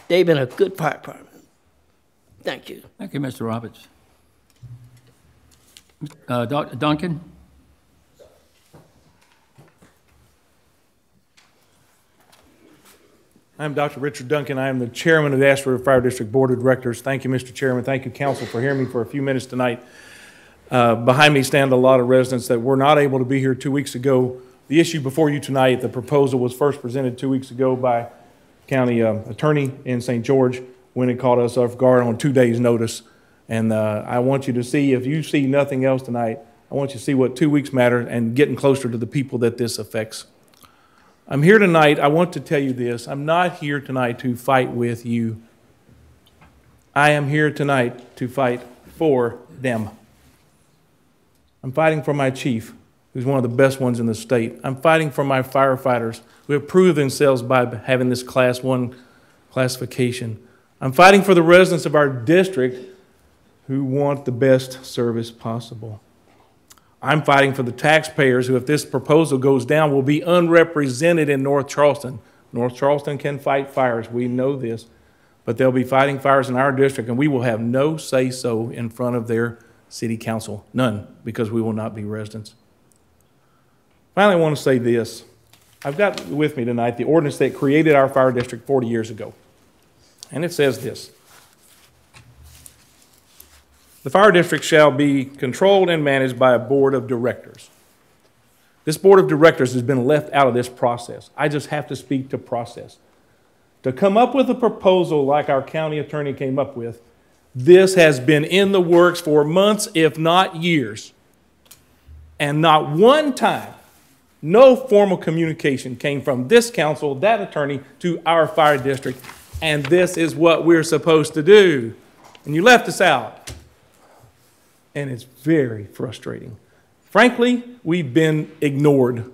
They've been a good fire department. Thank you.
Thank you, Mr. Roberts. Duncan?
I'm Dr. Richard Duncan. I am the chairman of the Ashley River Fire District Board of Directors. Thank you, Mr. Chairman. Thank you, Council, for hearing me for a few minutes tonight. Behind me stand a lot of residents that were not able to be here 2 weeks ago. The issue before you tonight, the proposal was first presented 2 weeks ago by county attorney in St. George when it caught us off guard on 2 days' notice. And I want you to see, if you see nothing else tonight, I want you to see what 2 weeks matter and getting closer to the people that this affects. I'm here tonight, I want to tell you this, I'm not here tonight to fight with you. I am here tonight to fight for them. I'm fighting for my chief, who's one of the best ones in the state. I'm fighting for my firefighters who have proved themselves by having this Class 1 classification. I'm fighting for the residents of our district who want the best service possible. I'm fighting for the taxpayers who, if this proposal goes down, will be unrepresented in North Charleston. North Charleston can fight fires, we know this, but they'll be fighting fires in our district, and we will have no say-so in front of their city council, none, because we will not be residents. Finally, I want to say this. I've got with me tonight the ordinance that created our fire district 40 years ago, and it says this. The fire district shall be controlled and managed by a board of directors. This board of directors has been left out of this process. I just have to speak to process. To come up with a proposal like our county attorney came up with, this has been in the works for months, if not years. And not one time, no formal communication came from this council, that attorney, to our fire district. And this is what we're supposed to do. And you left us out. And it's very frustrating. Frankly, we've been ignored.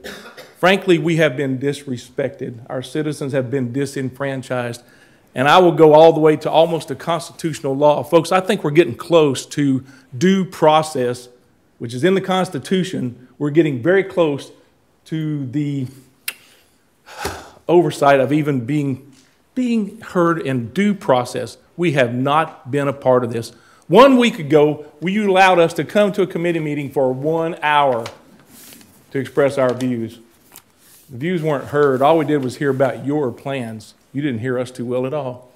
Frankly, we have been disrespected. Our citizens have been disenfranchised. And I will go all the way to almost a constitutional law. Folks, I think we're getting close to due process, which is in the Constitution. We're getting very close to the oversight of even being heard in due process. We have not been a part of this. 1 week ago, you allowed us to come to a committee meeting for 1 hour to express our views. The views weren't heard. All we did was hear about your plans. You didn't hear us too well at all.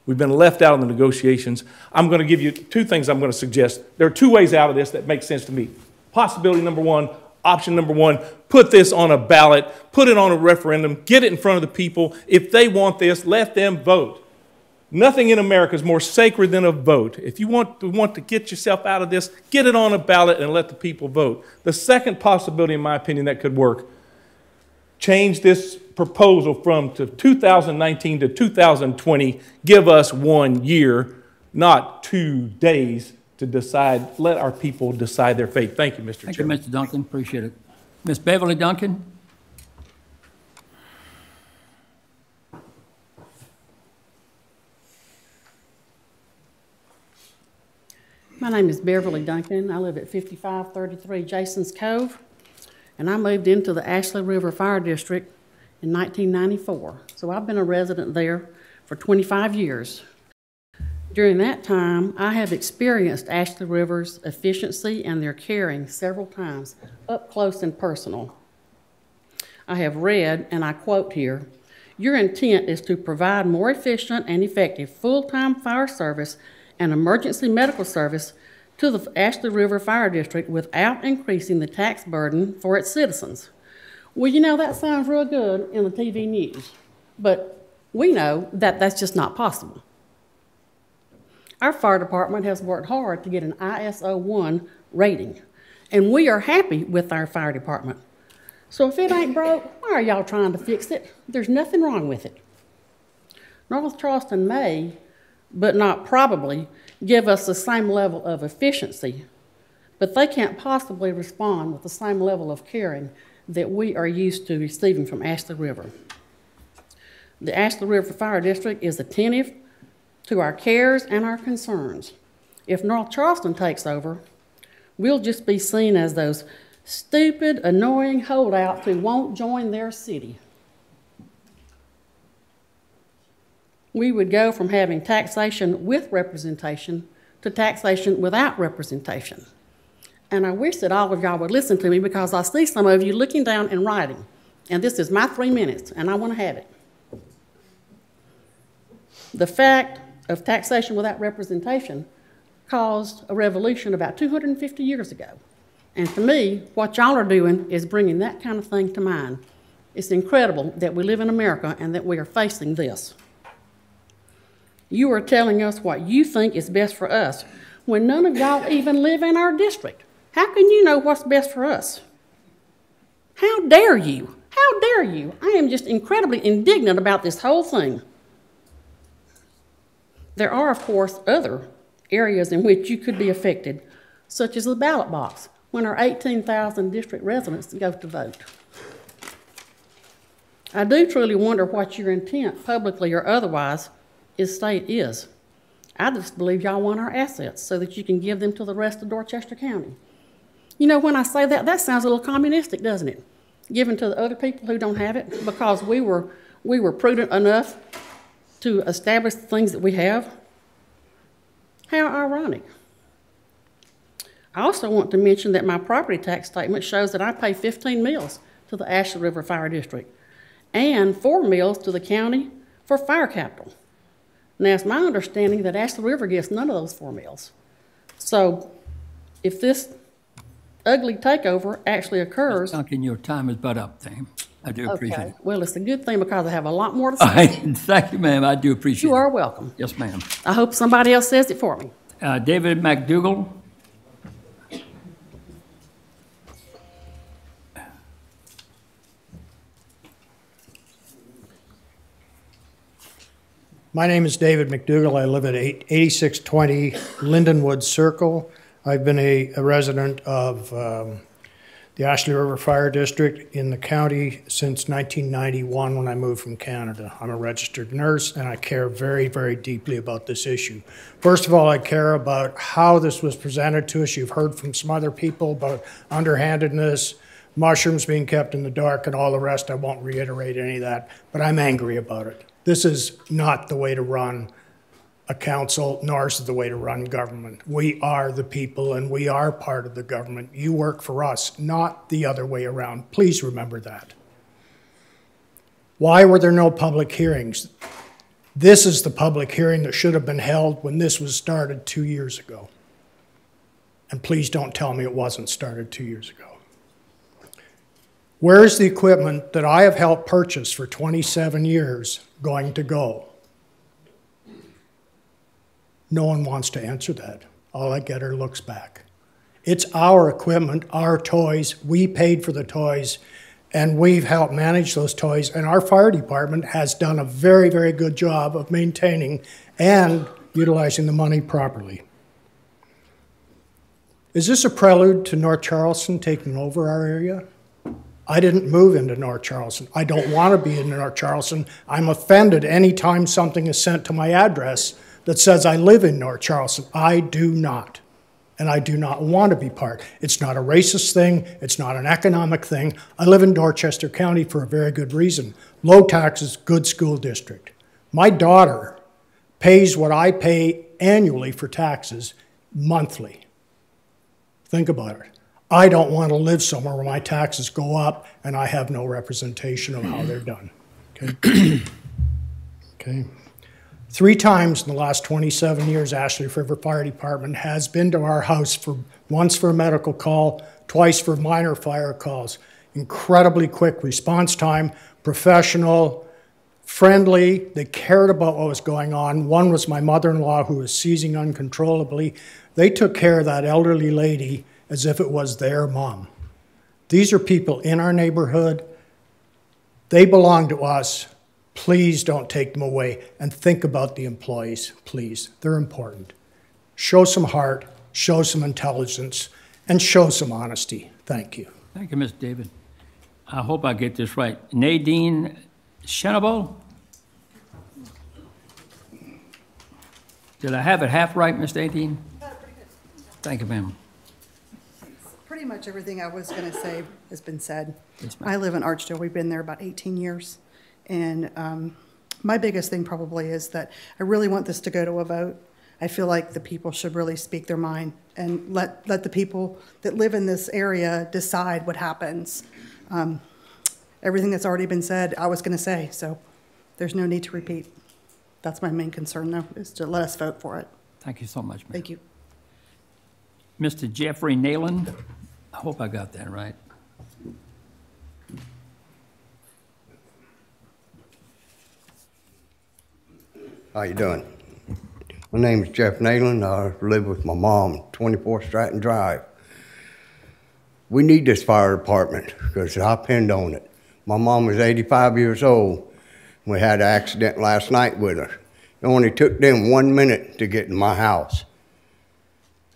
We've been left out of the negotiations. I'm going to give you 2 things I'm going to suggest. There are 2 ways out of this that make sense to me. Possibility number 1, option number 1, put this on a ballot, put it on a referendum, get it in front of the people. If they want this, let them vote. Nothing in America is more sacred than a vote. If you want to get yourself out of this, get it on a ballot and let the people vote. The second possibility, in my opinion, that could work, change this proposal from 2019 to 2020. Give us 1 year, not 2 days, to decide. Let our people decide their fate. Thank you, Mr. Chairman.
Thank you, Mr. Duncan. Appreciate it. Ms. Beverly Duncan?
My name is Beverly Duncan. I live at 5533 Jason's Cove, and I moved into the Ashley River Fire District in 1994. So I've been a resident there for 25 years. During that time, I have experienced Ashley River's efficiency and their caring several times, up close and personal. I have read, and I quote here, "Your intent is to provide more efficient and effective full-time fire service and emergency medical service to the Ashley River Fire District without increasing the tax burden for its citizens." Well, you know, that sounds real good in the TV news, but we know that that's just not possible. Our fire department has worked hard to get an ISO 1 rating, and we are happy with our fire department. So if it ain't broke, why are y'all trying to fix it? There's nothing wrong with it. North Charleston may, but not probably, give us the same level of efficiency, but they can't possibly respond with the same level of caring that we are used to receiving from Ashley River. The Ashley River Fire District is attentive to our cares and our concerns. If North Charleston takes over, we'll just be seen as those stupid, annoying holdouts who won't join their city. We would go from having taxation with representation to taxation without representation. And I wish that all of y'all would listen to me, because I see some of you looking down and writing. And this is my 3 minutes, and I want to have it. The fact of taxation without representation caused a revolution about 250 years ago. And to me, what y'all are doing is bringing that kind of thing to mind. It's incredible that we live in America and that we are facing this. You are telling us what you think is best for us when none of y'all even live in our district. How can you know what's best for us? How dare you? How dare you? I am just incredibly indignant about this whole thing. There are, of course, other areas in which you could be affected, such as the ballot box, when our 18,000 district residents go to vote. I do truly wonder what your intent, publicly or otherwise, is. I just believe y'all want our assets so that you can give them to the rest of Dorchester County. You know, when I say that, that sounds a little communistic, doesn't it? Given to the other people who don't have it because we were prudent enough to establish the things that we have. How ironic. I also want to mention that my property tax statement shows that I pay 15 mills to the Ashley River Fire District and 4 mills to the county for fire capital. Now, it's my understanding that Ashley River gets none of those 4 mills. So if this ugly takeover actually occurs...
Duncan, your time is but up, Sam. I do appreciate it.
Well, it's a good thing because I have a lot more to say.
Thank you, ma'am. I do appreciate it.
You are welcome.
Yes, ma'am.
I hope somebody else says it for me.
David McDougall.
My name is David McDougall. I live at 8620 Lindenwood Circle. I've been a resident of the Ashley River Fire District in the county since 1991 when I moved from Canada. I'm a registered nurse and I care very, very deeply about this issue. First of all, I care about how this was presented to us. You've heard from some other people about underhandedness, mushrooms being kept in the dark and all the rest. I won't reiterate any of that, but I'm angry about it. This is not the way to run a council, nor is it the way to run government. We are the people and we are part of the government. You work for us, not the other way around. Please remember that. Why were there no public hearings? This is the public hearing that should have been held when this was started 2 years ago. And please don't tell me it wasn't started 2 years ago. Where is the equipment that I have helped purchase for 27 years going to go? No one wants to answer that. All I get are looks back. It's our equipment, our toys. We paid for the toys, and we've helped manage those toys. And our fire department has done a very, very good job of maintaining and utilizing the money properly. Is this a prelude to North Charleston taking over our area? I didn't move into North Charleston. I don't want to be in North Charleston. I'm offended anytime something is sent to my address that says I live in North Charleston. I do not. And I do not want to be part. It's not a racist thing. It's not an economic thing. I live in Dorchester County for a very good reason. Low taxes, good school district. My daughter pays what I pay annually for taxes monthly. Think about it. I don't want to live somewhere where my taxes go up and I have no representation of how they're done. Okay? Okay. 3 times in the last 27 years, Ashley River Fire Department has been to our house, once for a medical call, twice for minor fire calls. Incredibly quick response time, professional, friendly. They cared about what was going on. One was my mother-in-law who was seizing uncontrollably. They took care of that elderly lady as if it was their mom. These are people in our neighborhood. They belong to us. Please don't take them away, and think about the employees, please. They're important. Show some heart, show some intelligence, and show some honesty. Thank you.
Thank you, Mr. David. I hope I get this right. Nadine Shenable? Did I have it half right, Ms. Nadine?
Got it pretty good.
Thank you, ma'am.
Pretty much everything I was going to say has been said.
Yes, ma'am.
I live in Archdale. We've been there about 18 years. And my biggest thing probably is that I really want this to go to a vote. I feel like the people should really speak their mind and let the people that live in this area decide what happens. Everything that's already been said, I was going to say, so there's no need to repeat. That's my main concern, though, is to let us vote for it.
Thank you so much, ma'am.
Thank you.
Mr. Jeffrey Nayland, I hope I got that right.
How you doing? My name is Jeff Nayland. I live with my mom, 24 Stratton Drive. We need this fire department because I depend on it. My mom was 85 years old. We had an accident last night with her. It only took them 1 minute to get to my house.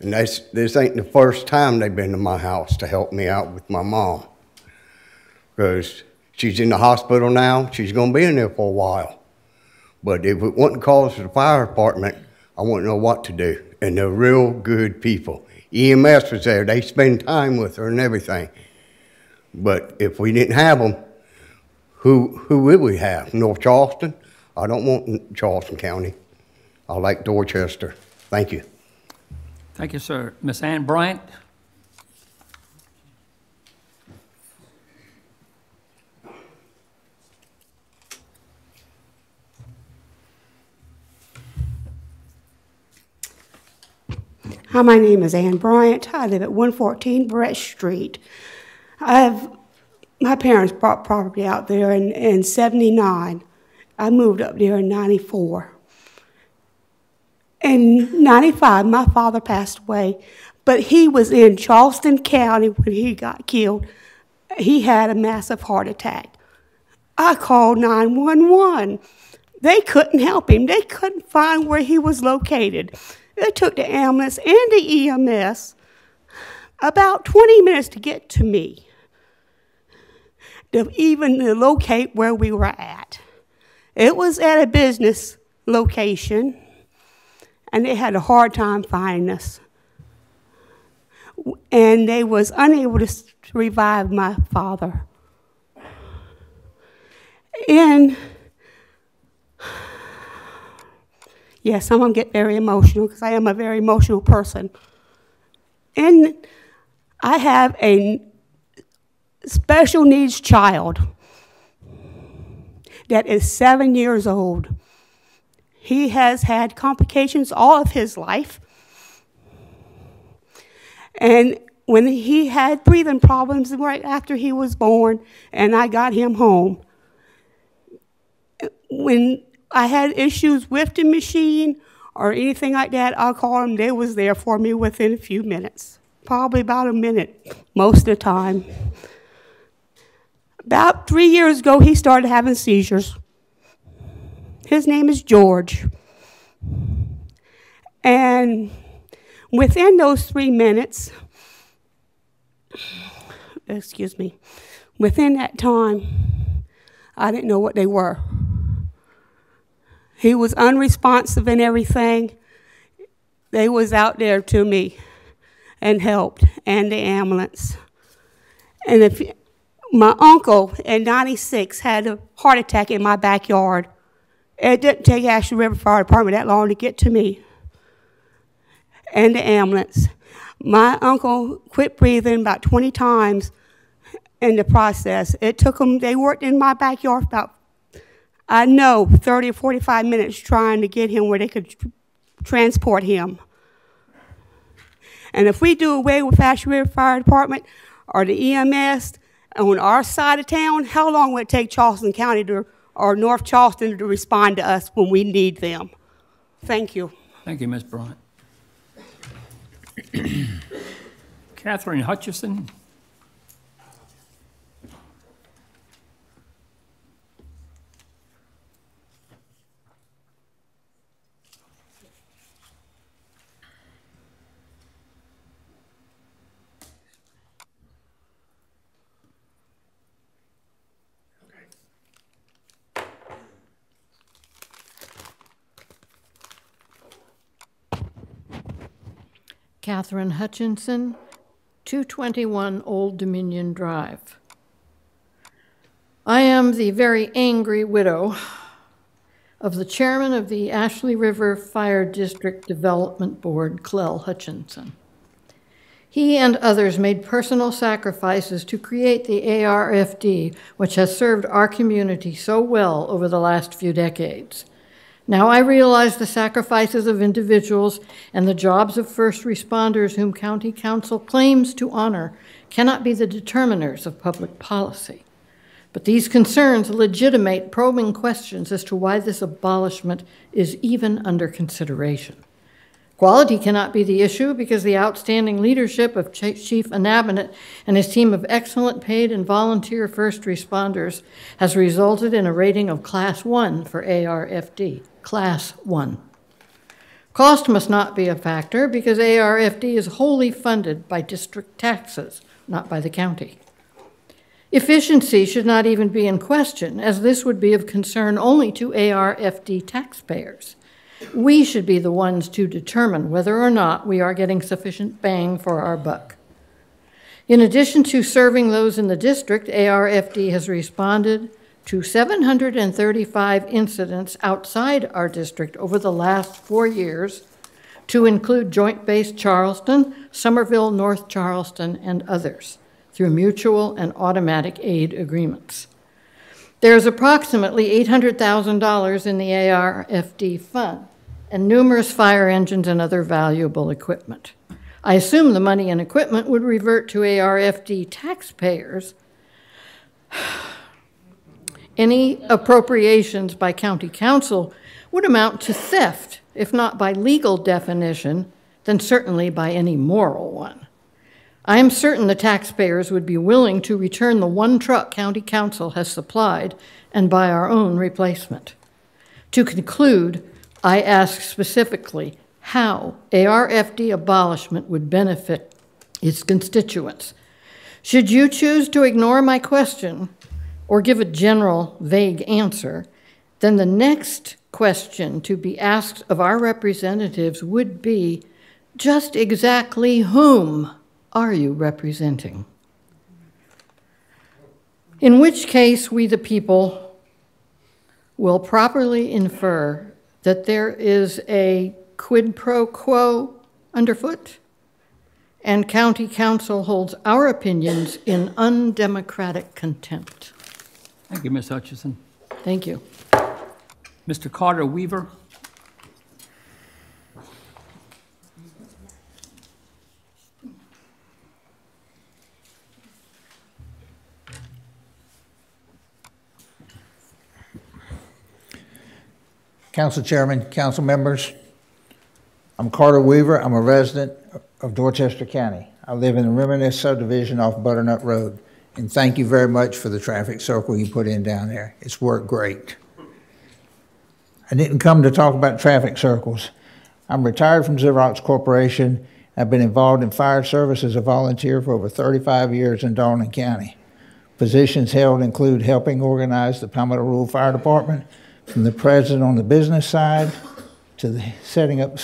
And this ain't the first time they've been to my house to help me out with my mom. Because she's in the hospital now. She's going to be in there for a while. But if it wasn't cause for the fire department, I wouldn't know what to do. And they're real good people. EMS was there. They spend time with her and everything. But if we didn't have them, who would we have? North Charleston? I don't want Charleston County. I like Dorchester. Thank you.
Thank you, sir. Ms. Ann Bryant?
Hi, my name is Ann Bryant. I live at 114 Brett Street. My parents bought property out there in 79. I moved up there in 94. In 95, my father passed away, but he was in Charleston County when he got killed. He had a massive heart attack. I called 911. They couldn't help him. They couldn't find where he was located. It took the ambulance and the EMS about 20 minutes to get to me, to even locate where we were at. It was at a business location, and they had a hard time finding us. And they was unable to revive my father. Yes, I'm going to get very emotional because I am a very emotional person. And I have a special needs child that is 7 years old. He has had complications all of his life. And when he had breathing problems right after he was born, and I got him home, when I had issues with the machine or anything like that, I'll call them. They was there for me within a few minutes, probably about a minute most of the time. About 3 years ago, he started having seizures. His name is George. And within those 3 minutes, within that time, I didn't know what they were. He was unresponsive and everything. They was out there to me and helped, and the ambulance. And my uncle at 96 had a heart attack in my backyard. It didn't take Ashley River Fire Department that long to get to me and the ambulance. My uncle quit breathing about 20 times in the process. It took them, they worked in my backyard about 30 or 45 minutes trying to get him where they could transport him. And if we do away with Ashley River Fire Department or the EMS on our side of town, how long would it take Charleston County or North Charleston to respond to us when we need them? Thank you.
Thank you, Ms. Bryant. Catherine Hutchison.
Catherine Hutchinson, 221 Old Dominion Drive. I am the very angry widow of the chairman of the Ashley River Fire District Development Board, Clell Hutchinson. He and others made personal sacrifices to create the ARFD, which has served our community so well over the last few decades. Now I realize the sacrifices of individuals and the jobs of first responders whom County Council claims to honor cannot be the determiners of public policy. But these concerns legitimate probing questions as to why this abolishment is even under consideration. Quality cannot be the issue because the outstanding leadership of Chief Anabanet and his team of excellent paid and volunteer first responders has resulted in a rating of Class 1 for ARFD. Class 1. Cost must not be a factor because ARFD is wholly funded by district taxes, not by the county. Efficiency should not even be in question, as this would be of concern only to ARFD taxpayers. We should be the ones to determine whether or not we are getting sufficient bang for our buck. In addition to serving those in the district, ARFD has responded to 735 incidents outside our district over the last 4 years, to include Joint Base Charleston, Somerville, North Charleston, and others, through mutual and automatic aid agreements. There is approximately $800,000 in the ARFD fund and numerous fire engines and other valuable equipment. I assume the money and equipment would revert to ARFD taxpayers. Any appropriations by County Council would amount to theft, if not by legal definition, then certainly by any moral one. I am certain the taxpayers would be willing to return the one truck County Council has supplied and buy our own replacement. To conclude, I ask specifically how ARFD abolishment would benefit its constituents. Should you choose to ignore my question or give a general, vague answer, then the next question to be asked of our representatives would be, just exactly whom are you representing? In which case, we the people will properly infer that there is a quid pro quo underfoot, and county council holds our opinions in undemocratic contempt.
Thank you, Ms. Hutchison.
Thank you.
Mr. Carter Weaver.
Council Chairman, council members, I'm Carter Weaver. I'm a resident of Dorchester County. I live in the Reminisce subdivision off Butternut Road. And thank you very much for the traffic circle you put in down there. It's worked great. I didn't come to talk about traffic circles. I'm retired from Xerox Corporation. I've been involved in fire service as a volunteer for over 35 years in Darling County. Positions held include helping organize the Palmetto Rural Fire Department, from the president on the business side to the setting up a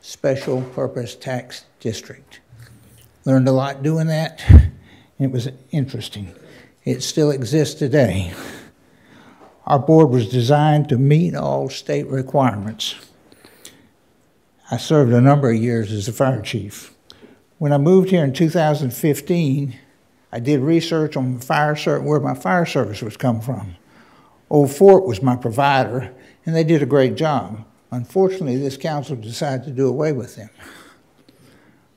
special purpose tax district. Learned a lot doing that. It was interesting. It still exists today. Our board was designed to meet all state requirements. I served a number of years as a fire chief. When I moved here in 2015, I did research on where my fire service was coming from. Old Fort was my provider, and they did a great job. Unfortunately, this council decided to do away with them.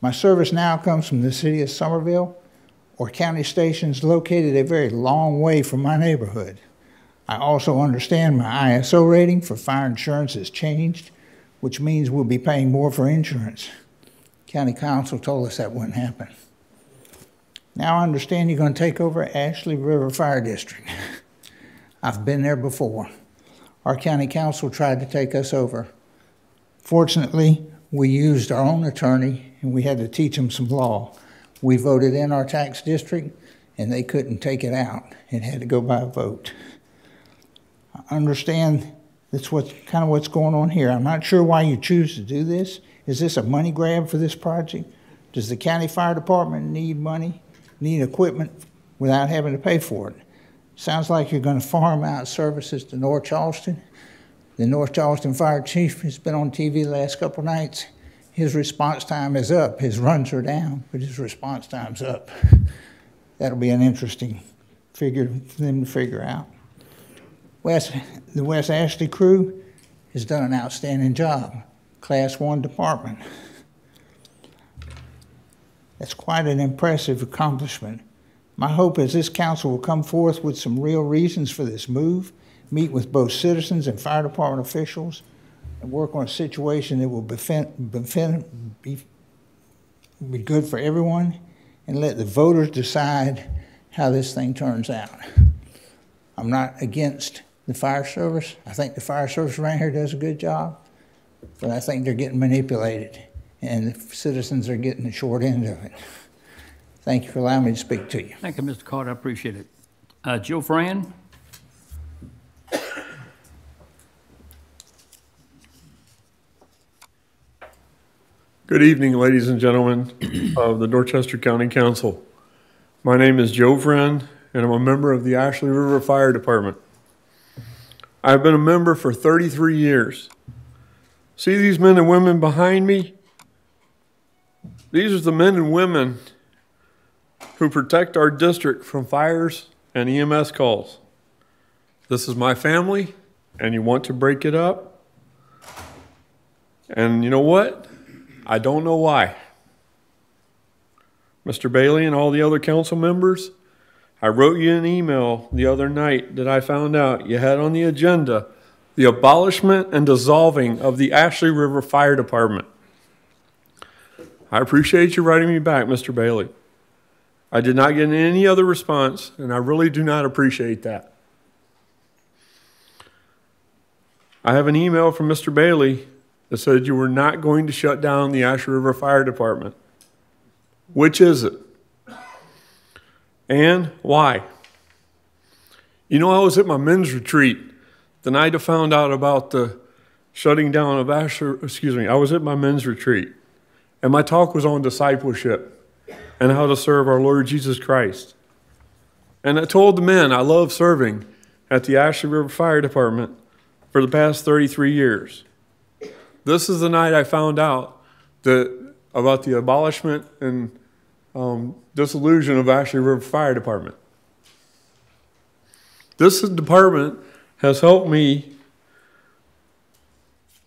My service now comes from the city of Somerville or county stations located a very long way from my neighborhood. I also understand my ISO rating for fire insurance has changed, which means we'll be paying more for insurance. County council told us that wouldn't happen. Now I understand you're going to take over Ashley River Fire District. I've been there before. Our county council tried to take us over. Fortunately, we used our own attorney and we had to teach them some law. We voted in our tax district and they couldn't take it out. It had to go by a vote. I understand that's kind of what's going on here. I'm not sure why you choose to do this. Is this a money grab for this project? Does the county fire department need money, need equipment without having to pay for it? Sounds like you're going to farm out services to North Charleston. The North Charleston fire chief has been on TV the last couple of nights. His response time is up. His runs are down, but his response time's up. That'll be an interesting figure for them to figure out. The West Ashley crew has done an outstanding job. Class 1 department. That's quite an impressive accomplishment. My hope is this council will come forth with some real reasons for this move, meet with both citizens and fire department officials, and work on a situation that will be good for everyone, and let the voters decide how this thing turns out. I'm not against the fire service. I think the fire service around here does a good job, but I think they're getting manipulated, and the citizens are getting the short end of it. Thank you for allowing me to speak to you.
Thank you, Mr. Carter. I appreciate it. Joe Fran?
Good evening, ladies and gentlemen of the Dorchester County Council. My name is Joe Fran, and I'm a member of the Ashley River Fire Department. I've been a member for 33 years. See these men and women behind me? These are the men and women who protect our district from fires and EMS calls. This is my family, and you want to break it up? And you know what? I don't know why. Mr. Bailey and all the other council members, I wrote you an email the other night that I found out you had on the agenda the abolishment and dissolving of the Ashley River Fire Department. I appreciate you writing me back, Mr. Bailey. I did not get any other response, and I really do not appreciate that. I have an email from Mr. Bailey that said you were not going to shut down the Ashley River Fire Department. Which is it? And why? You know, I was at my men's retreat the night I found out about the shutting down of I was at my men's retreat, and my talk was on discipleship and how to serve our Lord Jesus Christ. And I told the men I love serving at the Ashley River Fire Department for the past 33 years. This is the night I found out about the abolishment and dissolution of Ashley River Fire Department. This department has helped me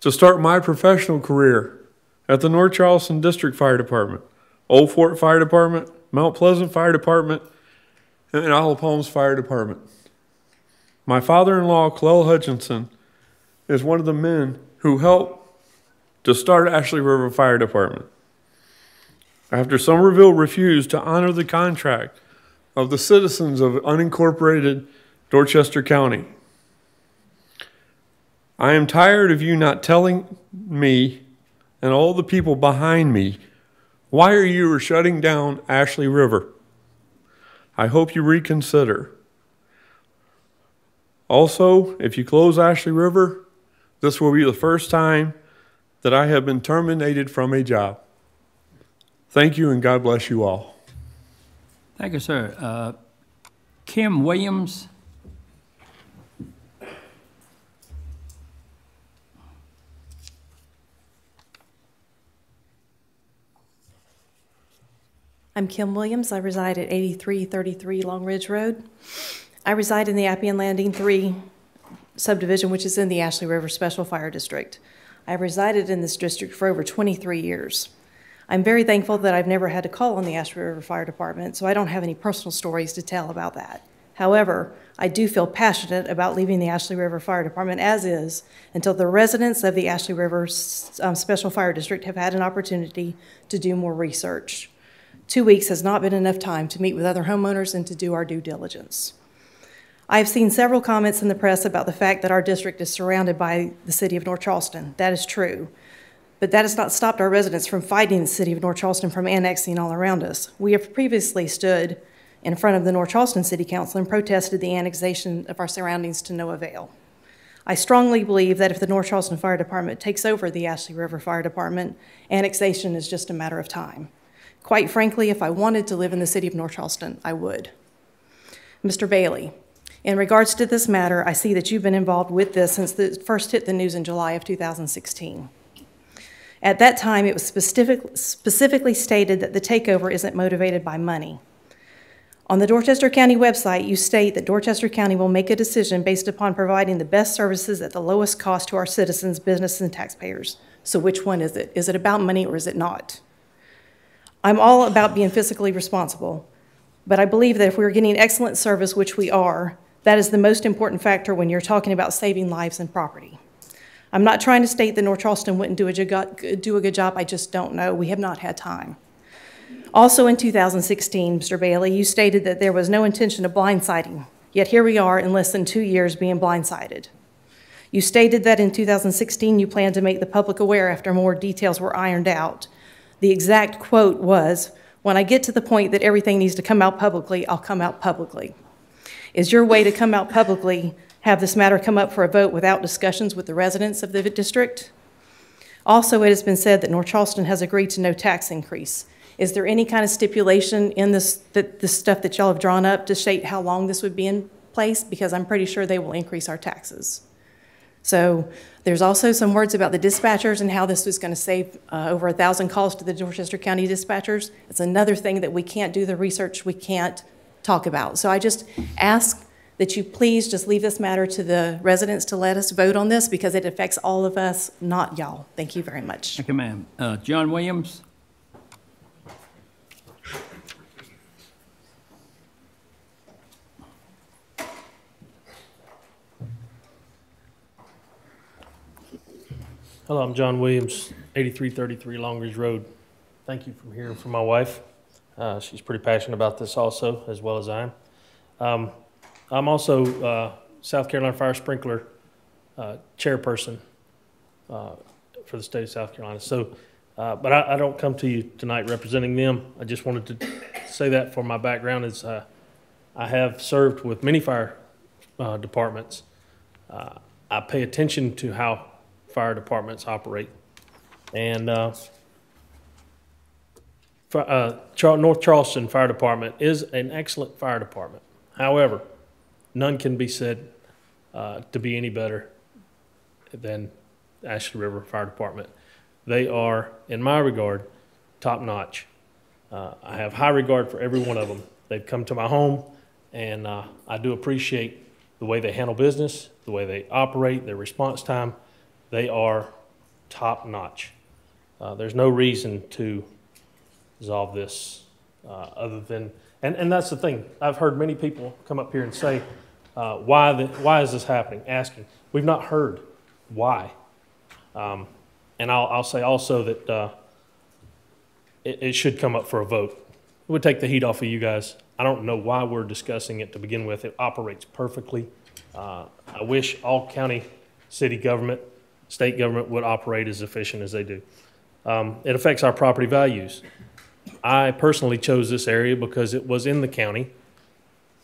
to start my professional career at the North Charleston District Fire Department, Old Fort Fire Department, Mount Pleasant Fire Department, and Isle of Palms Fire Department. My father-in-law, Clell Hutchinson, is one of the men who helped to start Ashley River Fire Department. After Somerville refused to honor the contract of the citizens of unincorporated Dorchester County, I am tired of you not telling me and all the people behind me why you are shutting down Ashley River. I hope you reconsider. Also, if you close Ashley River, this will be the first time that I have been terminated from a job. Thank you, and God bless you all.
Thank you, sir. Kim Williams.
I'm Kim Williams. I reside at 8333 Long Ridge Road. I reside in the Appian Landing 3 subdivision, which is in the Ashley River Special Fire District. I've resided in this district for over 23 years. I'm very thankful that I've never had to call on the Ashley River Fire Department, so I don't have any personal stories to tell about that. However, I do feel passionate about leaving the Ashley River Fire Department as is until the residents of the Ashley River Special Fire District have had an opportunity to do more research. 2 weeks has not been enough time to meet with other homeowners and to do our due diligence. I have seen several comments in the press about the fact that our district is surrounded by the city of North Charleston. That is true, but that has not stopped our residents from fighting the city of North Charleston from annexing all around us. We have previously stood in front of the North Charleston City Council and protested the annexation of our surroundings to no avail. I strongly believe that if the North Charleston Fire Department takes over the Ashley River Fire Department, annexation is just a matter of time. Quite frankly, if I wanted to live in the city of North Charleston, I would. Mr. Bailey, in regards to this matter, I see that you've been involved with this since it first hit the news in July of 2016. At that time, it was specifically stated that the takeover isn't motivated by money. On the Dorchester County website, you state that Dorchester County will make a decision based upon providing the best services at the lowest cost to our citizens, businesses, and taxpayers. So which one is it? Is it about money or is it not? I'm all about being fiscally responsible, but I believe that if we're getting excellent service, which we are, that is the most important factor when you're talking about saving lives and property. I'm not trying to state that North Charleston wouldn't do a good job. I just don't know. We have not had time. Also in 2016, Mr. Bailey, you stated that there was no intention of blindsiding, yet here we are in less than 2 years being blindsided. You stated that in 2016 you planned to make the public aware after more details were ironed out. The exact quote was, "When I get to the point that everything needs to come out publicly, I'll come out publicly." Is your way to come out publicly have this matter come up for a vote without discussions with the residents of the district? Also, it has been said that North Charleston has agreed to no tax increase. Is there any kind of stipulation in this stuff that y'all have drawn up to state how long this would be in place? Because I'm pretty sure they will increase our taxes. So there's also some words about the dispatchers and how this was going to save over 1,000 calls to the Dorchester County dispatchers. It's another thing that we can't do the research, we can't talk about. So I just ask that you please just leave this matter to the residents to let us vote on this because it affects all of us, not y'all. Thank you very much.
Thank you, ma'am. John Williams.
Hello, I'm John Williams, 8333 Long Ridge Road. Thank you for hearing from my wife. She's pretty passionate about this also, as well as I am. I'm also South Carolina Fire Sprinkler chairperson for the state of South Carolina. So, but I don't come to you tonight representing them. I just wanted to say that for my background is I have served with many fire departments. I pay attention to how fire departments operate. And North Charleston Fire Department is an excellent fire department. However, none can be said to be any better than Ashley River Fire Department. They are, in my regard, top-notch. I have high regard for every one of them. They've come to my home, and I do appreciate the way they handle business, the way they operate, their response time. They are top-notch. There's no reason to dissolve this other than, and that's the thing. I've heard many people come up here and say, why is this happening? Asking. We've not heard why. And I'll say also that it should come up for a vote. It would take the heat off of you guys. I don't know why we're discussing it to begin with. It operates perfectly. I wish all county, city government, state government would operate as efficient as they do. It affects our property values. I personally chose this area because it was in the county,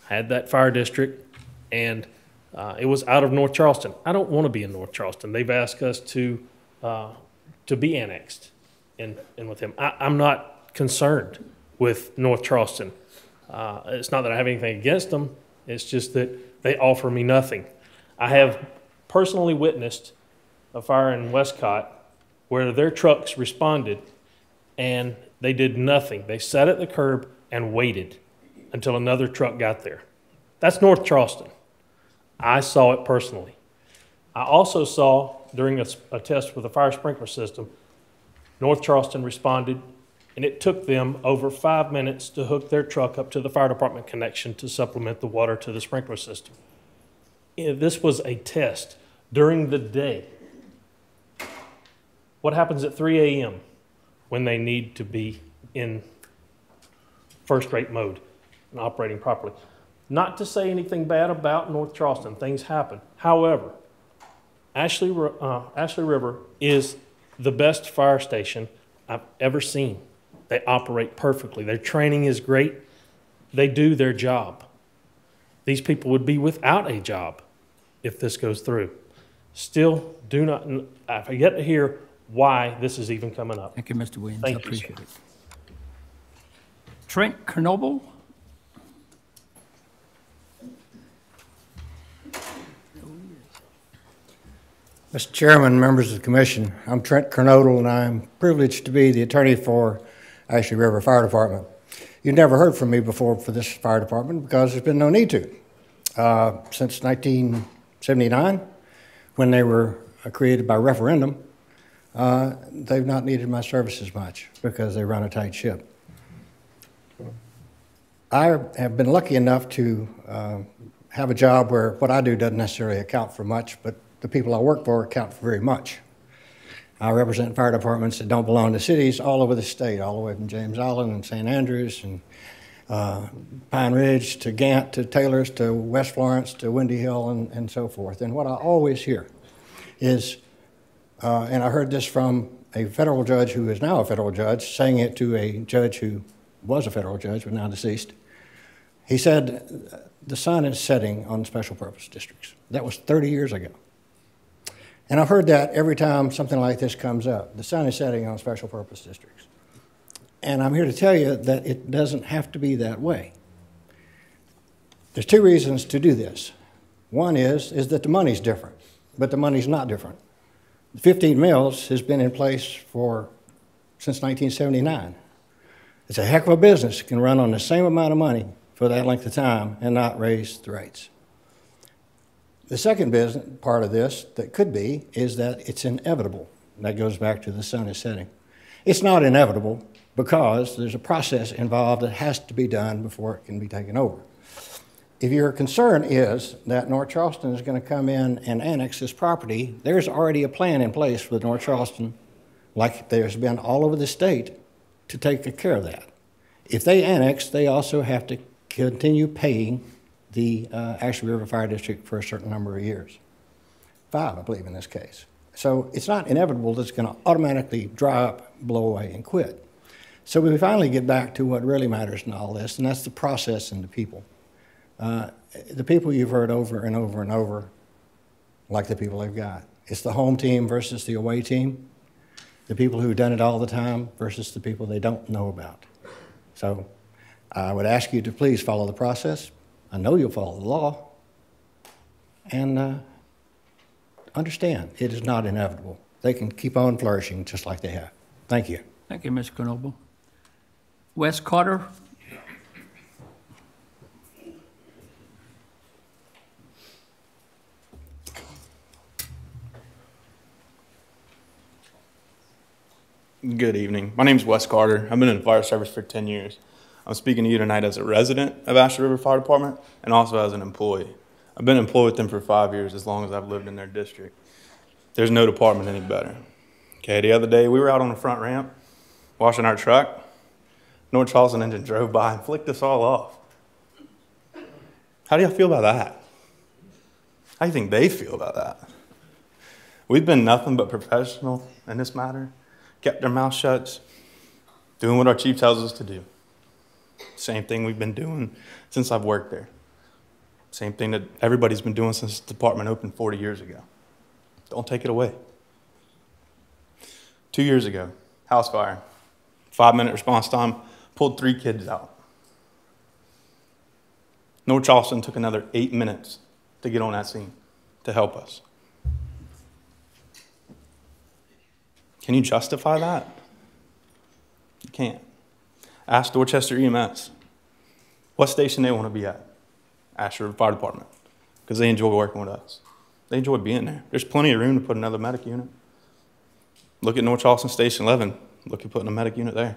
had that fire district, and it was out of North Charleston. I don't want to be in North Charleston. They've asked us to be annexed in with them. I'm not concerned with North Charleston. It's not that I have anything against them. It's just that they offer me nothing. I have personally witnessed a fire in Westcott where their trucks responded and they did nothing. They sat at the curb and waited until another truck got there. That's North Charleston. I saw it personally. I also saw during a test with a fire sprinkler system, North Charleston responded, and it took them over 5 minutes to hook their truck up to the fire department connection to supplement the water to the sprinkler system. This was a test during the day. What happens at 3 a.m. when they need to be in first-rate mode and operating properly? Not to say anything bad about North Charleston. Things happen. However, Ashley River is the best fire station I've ever seen. They operate perfectly. Their training is great. They do their job. These people would be without a job if this goes through. Still, I've yet to hear why this is even coming up.
Thank you, Mr. Williams.
Thank
I
you,
appreciate
sir.
it. Trent Kernoble.
Mr. Chairman, members of the commission, I'm Trent Kernodle, and I'm privileged to be the attorney for Ashley River Fire Department. You've never heard from me before for this fire department because there's been no need to. Since 1979, when they were created by referendum, they've not needed my services much because they run a tight ship. I have been lucky enough to have a job where what I do doesn't necessarily account for much, but the people I work for account for very much. I represent fire departments that don't belong to cities all over the state, all the way from James Island and St. Andrews and Pine Ridge to Gant to Taylor's to West Florence to Windy Hill and so forth. And what I always hear is, and I heard this from a federal judge who is now a federal judge, saying it to a judge who was a federal judge but now deceased. He said, the sun is setting on special purpose districts. That was 30 years ago. And I've heard that every time something like this comes up. The sun is setting on special purpose districts. And I'm here to tell you that it doesn't have to be that way. There's two reasons to do this. One is that the money's different, but the money's not different. 15 mills has been in place since 1979. It's a heck of a business. It can run on the same amount of money for that length of time and not raise the rates. The second part of this that could be is that it's inevitable. That goes back to the sun is setting. It's not inevitable because there's a process involved that has to be done before it can be taken over. If your concern is that North Charleston is going to come in and annex this property, there's already a plan in place with North Charleston, like there's been all over the state, to take care of that. If they annex, they also have to continue paying the Ashley River Fire District for a certain number of years. 5, I believe, in this case. So it's not inevitable that it's going to automatically dry up, blow away, and quit. So we finally get back to what really matters in all this, and that's the process and the people. The people you've heard over and over and over, like the people they've got. It's the home team versus the away team, the people who've done it all the time versus the people they don't know about. So I would ask you to please follow the process. I know you'll follow the law. And understand it is not inevitable. They can keep on flourishing just like they have. Thank you.
Thank you, Mr. Knoble. Wes Carter?
Good evening. My name is Wes Carter. I've been in the fire service for 10 years. I'm speaking to you tonight as a resident of Ashley River Fire Department and also as an employee. I've been employed with them for 5 years, as long as I've lived in their district. There's no department any better. Okay, the other day we were out on the front ramp washing our truck. North Charleston engine drove by and flicked us all off. How do y'all feel about that? How do you think they feel about that? We've been nothing but professional in this matter, kept our mouth shut, doing what our chief tells us to do. Same thing we've been doing since I've worked there. Same thing that everybody's been doing since the department opened 40 years ago. Don't take it away. 2 years ago, house fire, 5-minute response time, pulled 3 kids out. North Charleston took another 8 minutes to get on that scene to help us. Can you justify that? You can't. Ask Dorchester EMS what station they want to be at. Ashley River Fire Department, because they enjoy working with us. They enjoy being there. There's plenty of room to put another medic unit. Look at North Charleston Station 11. Look at putting a medic unit there.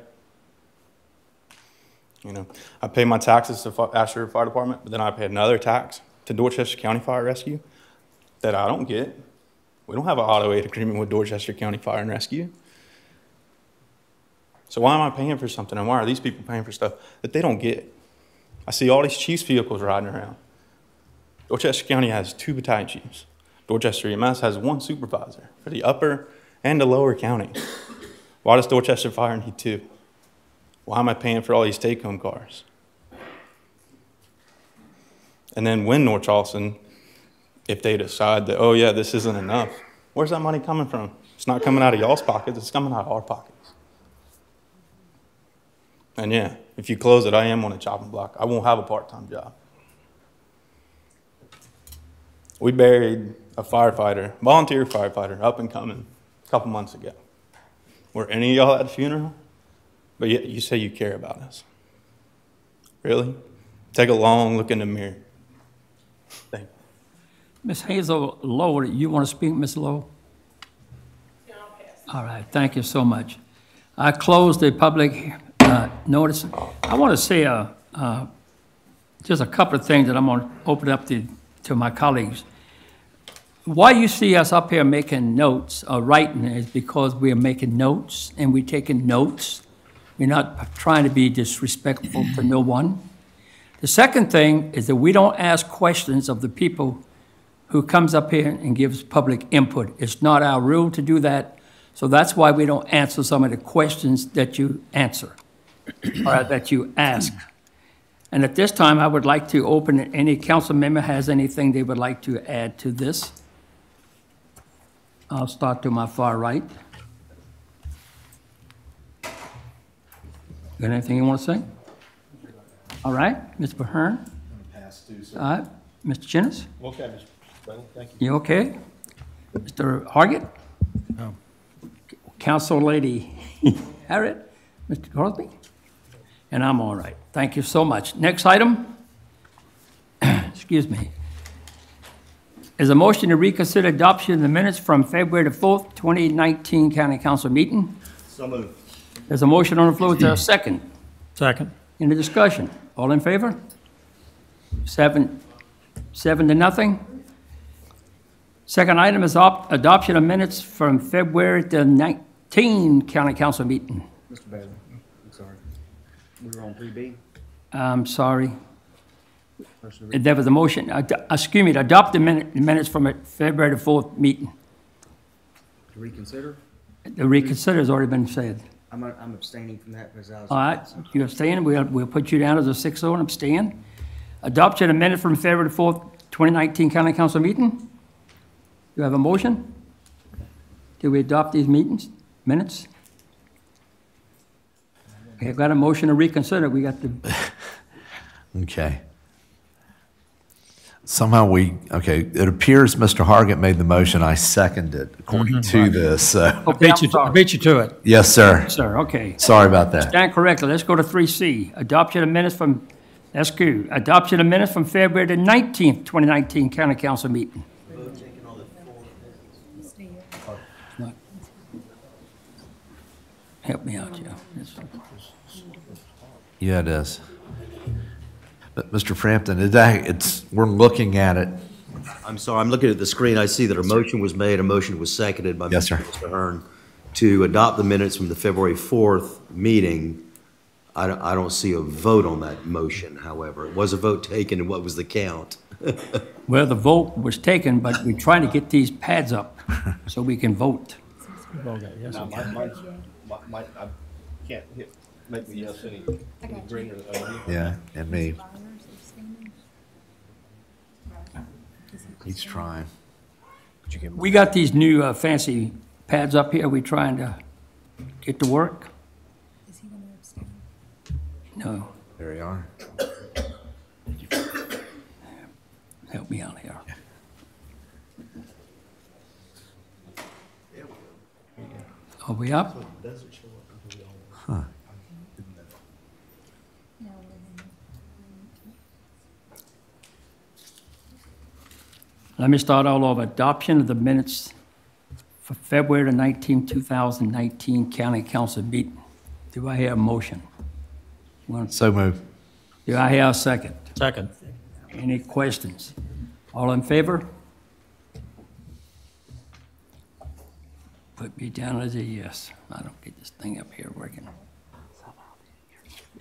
You know, I pay my taxes to Ashley River Fire Department, but then I pay another tax to Dorchester County Fire Rescue that I don't get. We don't have an auto aid agreement with Dorchester County Fire and Rescue. So why am I paying for something, and why are these people paying for stuff that they don't get? I see all these chiefs' vehicles riding around. Dorchester County has 2 battalion chiefs. Dorchester EMS has 1 supervisor for the upper and the lower county. Why does Dorchester Fire need 2? Why am I paying for all these take-home cars? And then when North Charleston, if they decide that, oh yeah, this isn't enough, where's that money coming from? It's not coming out of y'all's pockets, it's coming out of our pockets. And yeah, if you close it, I am on a chopping block. I won't have a part-time job. We buried a firefighter, volunteer firefighter, up and coming a couple months ago. Were any of y'all at the funeral? But yet you say you care about us. Really? Take a long look in the mirror. Thank you.
Ms. Hazel Lowe, you want to speak, Ms. Lowe?
No, I'll pass.
All right, thank you so much. I closed the public notice. I want to say just a couple of things that I'm going to open up to my colleagues. Why you see us up here making notes or writing is because we are making notes and we're taking notes. We're not trying to be disrespectful to no one. The second thing is that we don't ask questions of the people who comes up here and gives public input. It's not our rule to do that, so that's why we don't answer some of the questions that you answer or that you ask. And at this time, I would like to open it. Any council member has anything they would like to add to this? I'll start to my far right. Got anything you want to say? All right, Mr. Ahern? All right, Mr. Chinnis?
Okay, Mr. President, thank you.
You okay? Mr. Hargett?
No.
Council Lady Harriet? Mr. Crosby? And I'm all right. Thank you so much. Next item, excuse me, is a motion to reconsider adoption of the minutes from February the 4th, 2019 County Council meeting.
So moved.
There's a motion on the floor. Is there a second?
Second.
Any discussion? All in favor? 7 to nothing. Second item is adoption of minutes from February the 19 County Council meeting.
Mr. Bailey, I'm sorry. We were on 3B.
I'm sorry. There was a motion, excuse me, to adopt the minutes from February the 4th meeting.
To reconsider?
The reconsider has already been said.
I'm abstaining from that because I was.
All right, you abstain, we'll put you down as a 6-0 and abstain. Adoption of minutes from February the 4th, 2019 County Council meeting. Do you have a motion? Do we adopt these minutes? We've got a motion to reconsider. We got the.
Okay. Somehow okay, it appears Mr. Hargett made the motion. I seconded according to this. So.
Okay,
I beat you to it.
Yes, sir.
Sir, okay.
Sorry about that.
Stand corrected. Let's go to 3C. Adoption of minutes from, that's good. Adoption of minutes from February the 19th, 2019 County Council meeting. Help me out, Joe.
Yeah, it is. But Mr. Frampton, we're looking at it.
I'm sorry, I'm looking at the screen. I see that a motion was made, a motion was seconded by
Yes, sir.
Mr. Hearn to adopt the minutes from the February 4th meeting. I don't see a vote on that motion, however. It was a vote taken, and what was the count?
Well, the vote was taken, but we're trying to get these pads up so we can vote.
I can't make the yes any greener.
Yeah, and me. He's trying.
We got these new fancy pads up here. We trying to get to work.
Is he going to abstain?
No.
There you are.
Help me out here. Are we up?
Huh.
Let me start all over. Adoption of the minutes for February 19, 2019 County Council meeting. Do I hear a motion?
So moved.
Do I hear a second?
Second.
Any questions? All in favor? Put me down as a yes. I don't get this thing up here working.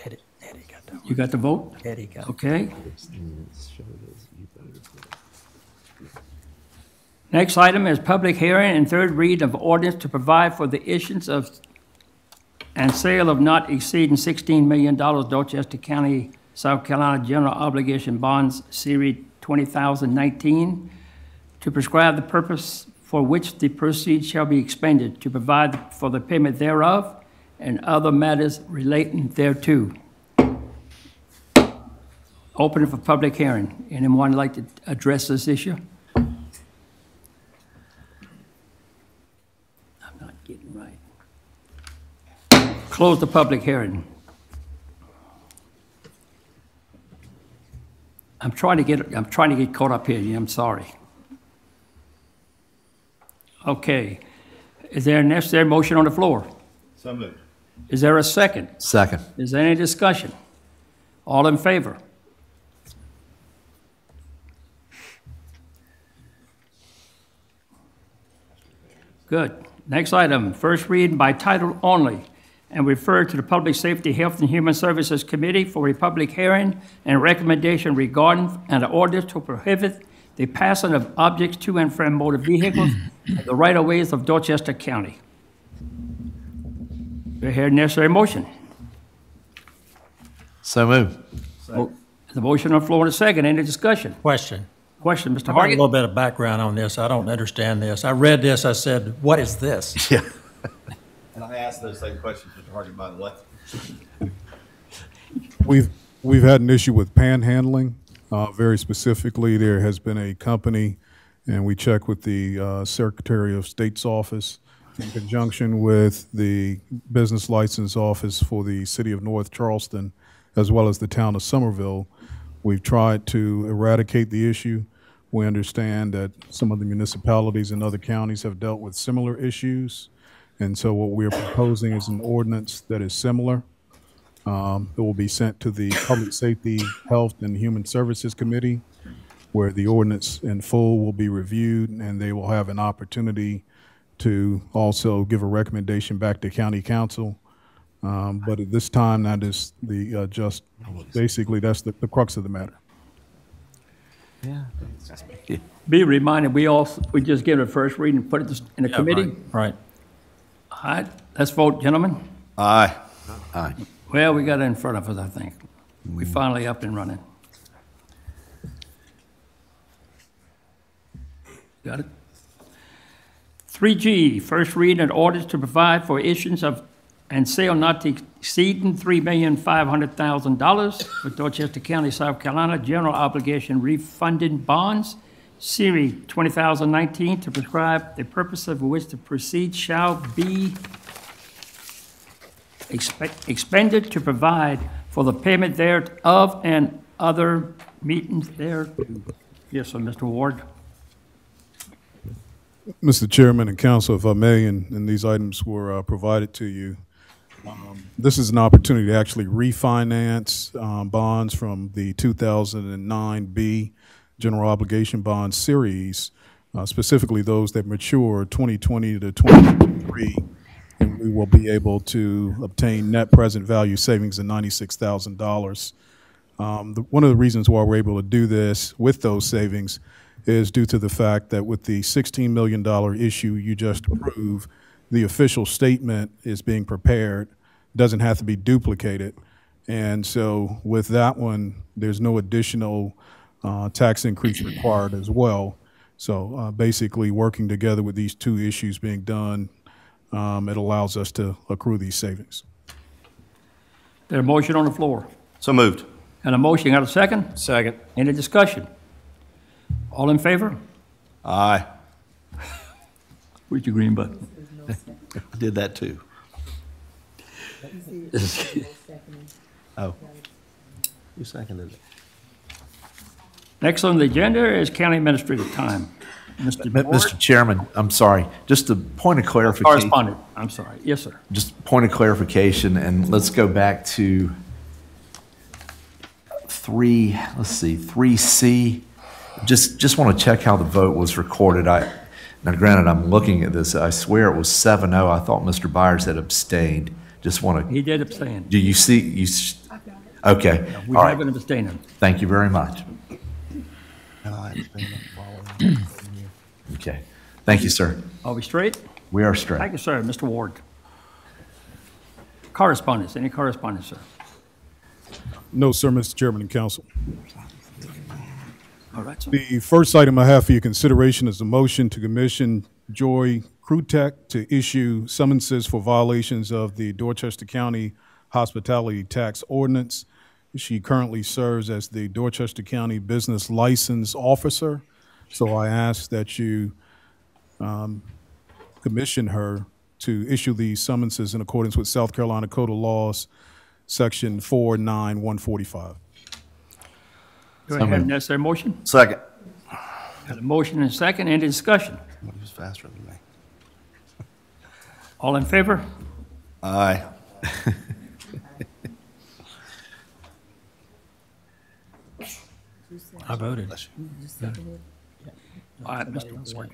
Eddie got the vote.
You got the vote?
Eddie got it.
Okay. Next item is public hearing and third read of ordinance to provide for the issuance of and sale of not exceeding $16 million Dorchester County, South Carolina General Obligation Bonds, Series 2019, to prescribe the purpose for which the proceeds shall be expended, to provide for the payment thereof, and other matters relating thereto. Open it for public hearing. Anyone like to address this issue? Getting right. Close the public hearing. I'm trying to get caught up here. I'm sorry. Okay. Is there a necessary motion on the floor?
So moved.
Is there a second?
Second.
Is there any discussion? All in favor? Good. Next item, first read by title only and refer to the Public Safety, Health, and Human Services Committee for a public hearing and recommendation regarding an order to prohibit the passing of objects to and from motor vehicles in the right-of-ways of Dorchester County. Do I hear a necessary motion?
So moved.
The motion on the floor in a second. Any discussion?
Question.
Question, Mr.
I want a
Hargett?
little bit of background on this. I don't understand this. I read this. I said, what is this?
Yeah.
And I asked those same questions, Mr. Hargett, by the way.
We've had an issue with panhandling. Very specifically, there has been a company, and we checked with the Secretary of State's office in conjunction with the business license office for the city of North Charleston, as well as the town of Somerville. We've tried to eradicate the issue. We understand that some of the municipalities in other counties have dealt with similar issues. And so what we're proposing is an ordinance that is similar. It will be sent to the Public Safety, Health, and Human Services Committee, where the ordinance in full will be reviewed, and they will have an opportunity to also give a recommendation back to County Council. But at this time, that is basically that's the crux of the matter.
Yeah.
Be reminded, we just give it a first reading and put it in the committee.
Right.
All right, let's vote, gentlemen.
Aye. Aye.
Well, we got it in front of us, I think. We finally up and running. Got it? 3G, first reading and orders to provide for issuance of and sale not to exceeding $3,500,000 for Dorchester County, South Carolina, general obligation refunding bonds, Series 2019, to prescribe the purpose of which the proceeds shall be expended to provide for the payment thereof and other meetings thereto. Yes, sir, Mr. Ward.
Mr. Chairman and Council, if I may, and these items were provided to you. This is an opportunity to actually refinance bonds from the 2009B General Obligation Bond Series, specifically those that mature 2020 to 2023, and we will be able to obtain net present value savings of $96,000. One of the reasons why we're able to do this with those savings is due to the fact that with the $16 million issue you just approved, the official statement is being prepared, doesn't have to be duplicated. And so with that one, there's no additional tax increase required as well. So basically working together with these two issues being done, it allows us to accrue these savings.
There's a motion on the floor.
So moved.
And a motion, got a second?
Second.
Any discussion? All in favor?
Aye.
Where's your green button?
I did that too. Oh. Who seconded it?
Next on the agenda is county administrator time. Mr. Ward?
Mr. Chairman, I'm sorry, just a point of clarification.
Correspondent, I'm sorry. Yes, sir.
Just a point of clarification, and let's go back to 3C. Just want to check how the vote was recorded. Now, granted, I'm looking at this. I swear it was 7-0. I thought Mr. Byers had abstained. Just want to.
He did abstain.
Do you see? Okay.
Yeah, we
all
have
right.
an abstainer.
Thank you very much. Okay. Thank you, sir.
Are we straight?
We are straight.
Thank you, sir. Mr. Ward. Correspondence. Any correspondence, sir?
No, sir, Mr. Chairman and Council.
All right, sir.
The first item I have for your consideration is the motion to commission Joy Krutek to issue summonses for violations of the Dorchester County Hospitality Tax Ordinance. She currently serves as the Dorchester County Business License Officer, so I ask that you commission her to issue these summonses in accordance with South Carolina Code of Laws, Section 49145.
Do I have a necessary motion?
Second.
Got a motion and a second. Any discussion?
He was faster than me.
All in favor?
Aye.
I voted.
All right, Mr. Ward.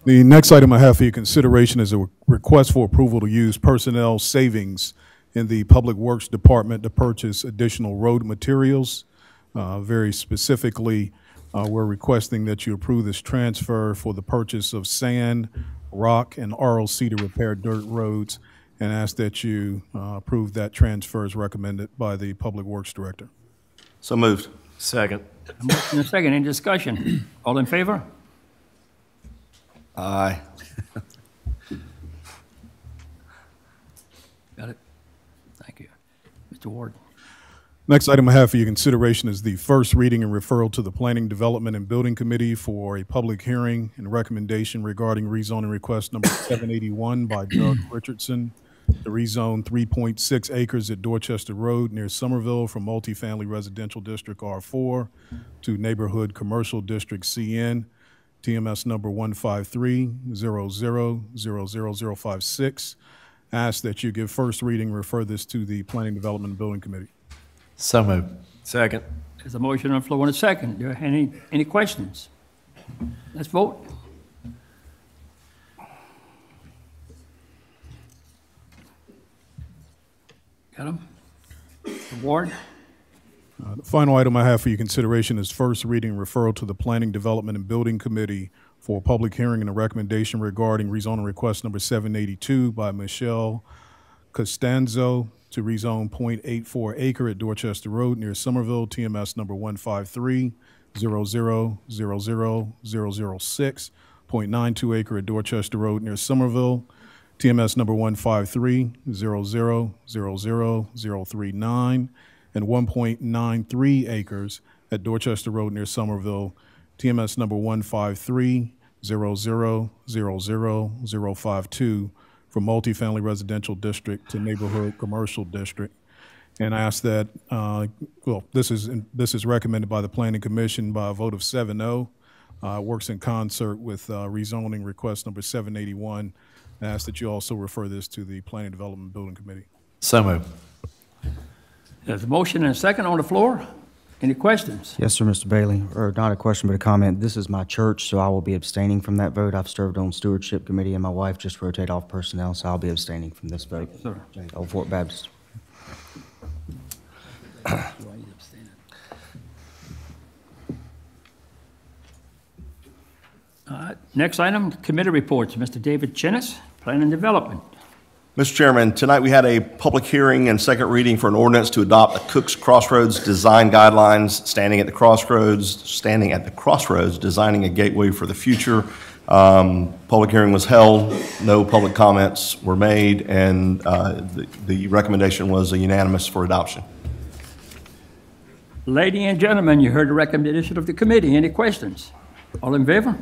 The next item I have for your consideration is a request for approval to use personnel savings in the Public Works Department to purchase additional road materials. Very specifically, we're requesting that you approve this transfer for the purchase of sand, rock, and ROC to repair dirt roads, and ask that you approve that transfer as recommended by the Public Works Director.
So moved. Second.
A motion and a second. Any discussion? All in favor?
Aye.
Got it. Thank you. Mr. Ward.
Next item I have for your consideration is the first reading and referral to the Planning, Development, and Building Committee for a public hearing and recommendation regarding rezoning request number 781 by Doug Richardson to rezone 3.6 acres at Dorchester Road near Somerville from multifamily residential district R4 to neighborhood commercial district CN, TMS number 153-000056. Ask that you give first reading, refer this to the Planning, Development, and Building Committee.
So moved.
Second.
There's a motion on the floor and a second. Do you have any questions? Let's vote. Got them? Mr. Ward?
The final item I have for your consideration is first reading referral to the Planning, Development, and Building Committee for a public hearing and a recommendation regarding rezoning request number 782 by Michelle Costanzo to rezone .84 acre at Dorchester Road near Somerville, TMS number 153-000006, .92 acre at Dorchester Road near Somerville, TMS number 153-0000039, and 1.93 acres at Dorchester Road near Somerville, TMS number 153-0000052, from multifamily residential district to neighborhood commercial district. And I ask that, this is recommended by the Planning Commission by a vote of 7-0. Works in concert with rezoning request number 781. I ask that you also refer this to the Planning Development Building Committee.
So moved.
There's a motion and a second on the floor. Any questions?
Yes, sir, Mr. Bailey, or not a question, but a comment. This is my church, so I will be abstaining from that vote. I've served on stewardship committee, and my wife just rotated off personnel, so I'll be abstaining from this vote.
Sir.
Old Fort Baptist.
Next item, committee reports. Mr. David Chinnis, Planning and Development.
Mr. Chairman, tonight we had a public hearing and second reading for an ordinance to adopt the Cook's Crossroads design guidelines, standing at the crossroads, designing a gateway for the future. Public hearing was held, no public comments were made, and the recommendation was unanimous for adoption.
Ladies and gentlemen, you heard the recommendation of the committee. Any questions? All in favor?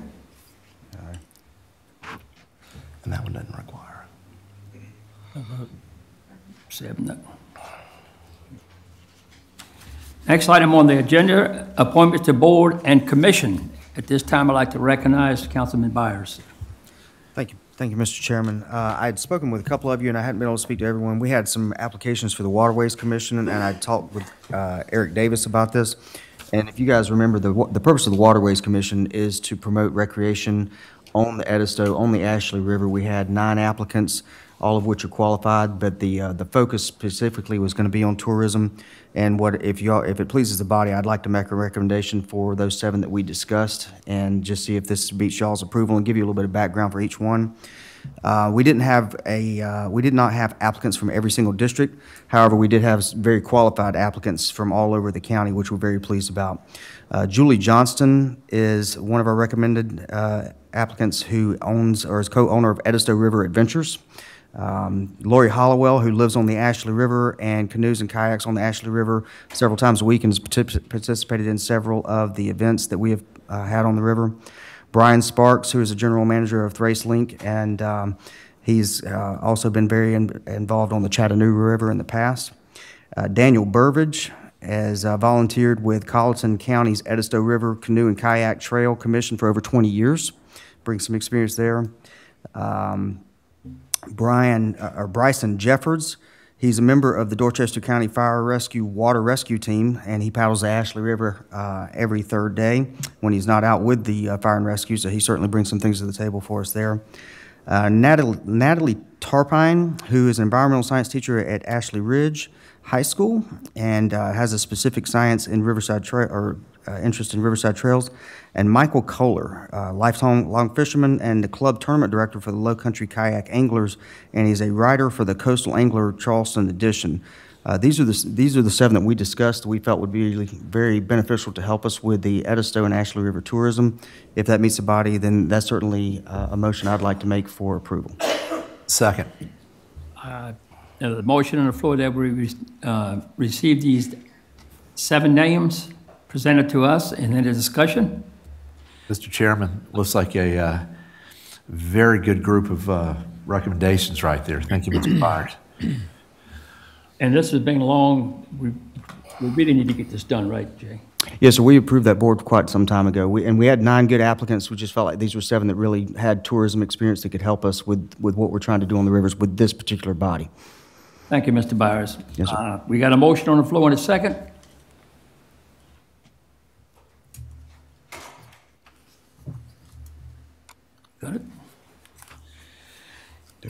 And that one doesn't require.
7-0. Next item on the agenda, appointments to board and commission. At this time, I'd like to recognize Councilman Byers.
Thank you. Thank you, Mr. Chairman. I had spoken with a couple of you, and I hadn't been able to speak to everyone. We had some applications for the Waterways Commission, and I talked with Eric Davis about this. And if you guys remember, the purpose of the Waterways Commission is to promote recreation on the Edisto, on the Ashley River. We had 9 applicants, all of which are qualified, but the focus specifically was going to be on tourism. And if it pleases the body, I'd like to make a recommendation for those 7 that we discussed, and just see if this beats y'all's approval, and give you a little bit of background for each one. We did not have applicants from every single district. However, we did have very qualified applicants from all over the county, which we're very pleased about. Julie Johnston is one of our recommended applicants, who owns or is co-owner of Edisto River Adventures. Lori Hollowell, who lives on the Ashley River and canoes and kayaks on the Ashley River several times a week, and has participated in several of the events that we have had on the river. Brian Sparks, who is the general manager of Thrace Link, and he's also been very involved on the Chattanooga River in the past. Daniel Burbage has volunteered with Colleton County's Edisto River Canoe and Kayak Trail Commission for over 20 years. Brings some experience there. Bryson Jeffords, he's a member of the Dorchester County Fire Rescue Water Rescue Team, and he paddles the Ashley River every third day when he's not out with the fire and rescue, so he certainly brings some things to the table for us there. Natalie Tarpine, who is an environmental science teacher at Ashley Ridge High School, and has a specific science in interest in Riverside Trails. And Michael Kohler, lifelong fisherman and the club tournament director for the Low Country Kayak Anglers, and he's a writer for the Coastal Angler Charleston edition. These are the 7 that we discussed that we felt would be very beneficial to help us with the Edisto and Ashley River tourism. If that meets the body, then that's certainly a motion I'd like to make for approval.
Second.
The motion on the floor that we receive these 7 names presented to us, and then a discussion.
Mr. Chairman, looks like a very good group of recommendations right there. Thank you, Mr. Byers.
And this has been long. We really need to get this done, right, Jay?
Yes, sir. We approved that board quite some time ago. We had 9 good applicants. We just felt like these were 7 that really had tourism experience that could help us with what we're trying to do on the rivers with this particular body.
Thank you, Mr. Byers.
Yes, sir.
We got a motion on the floor in a second. Got it?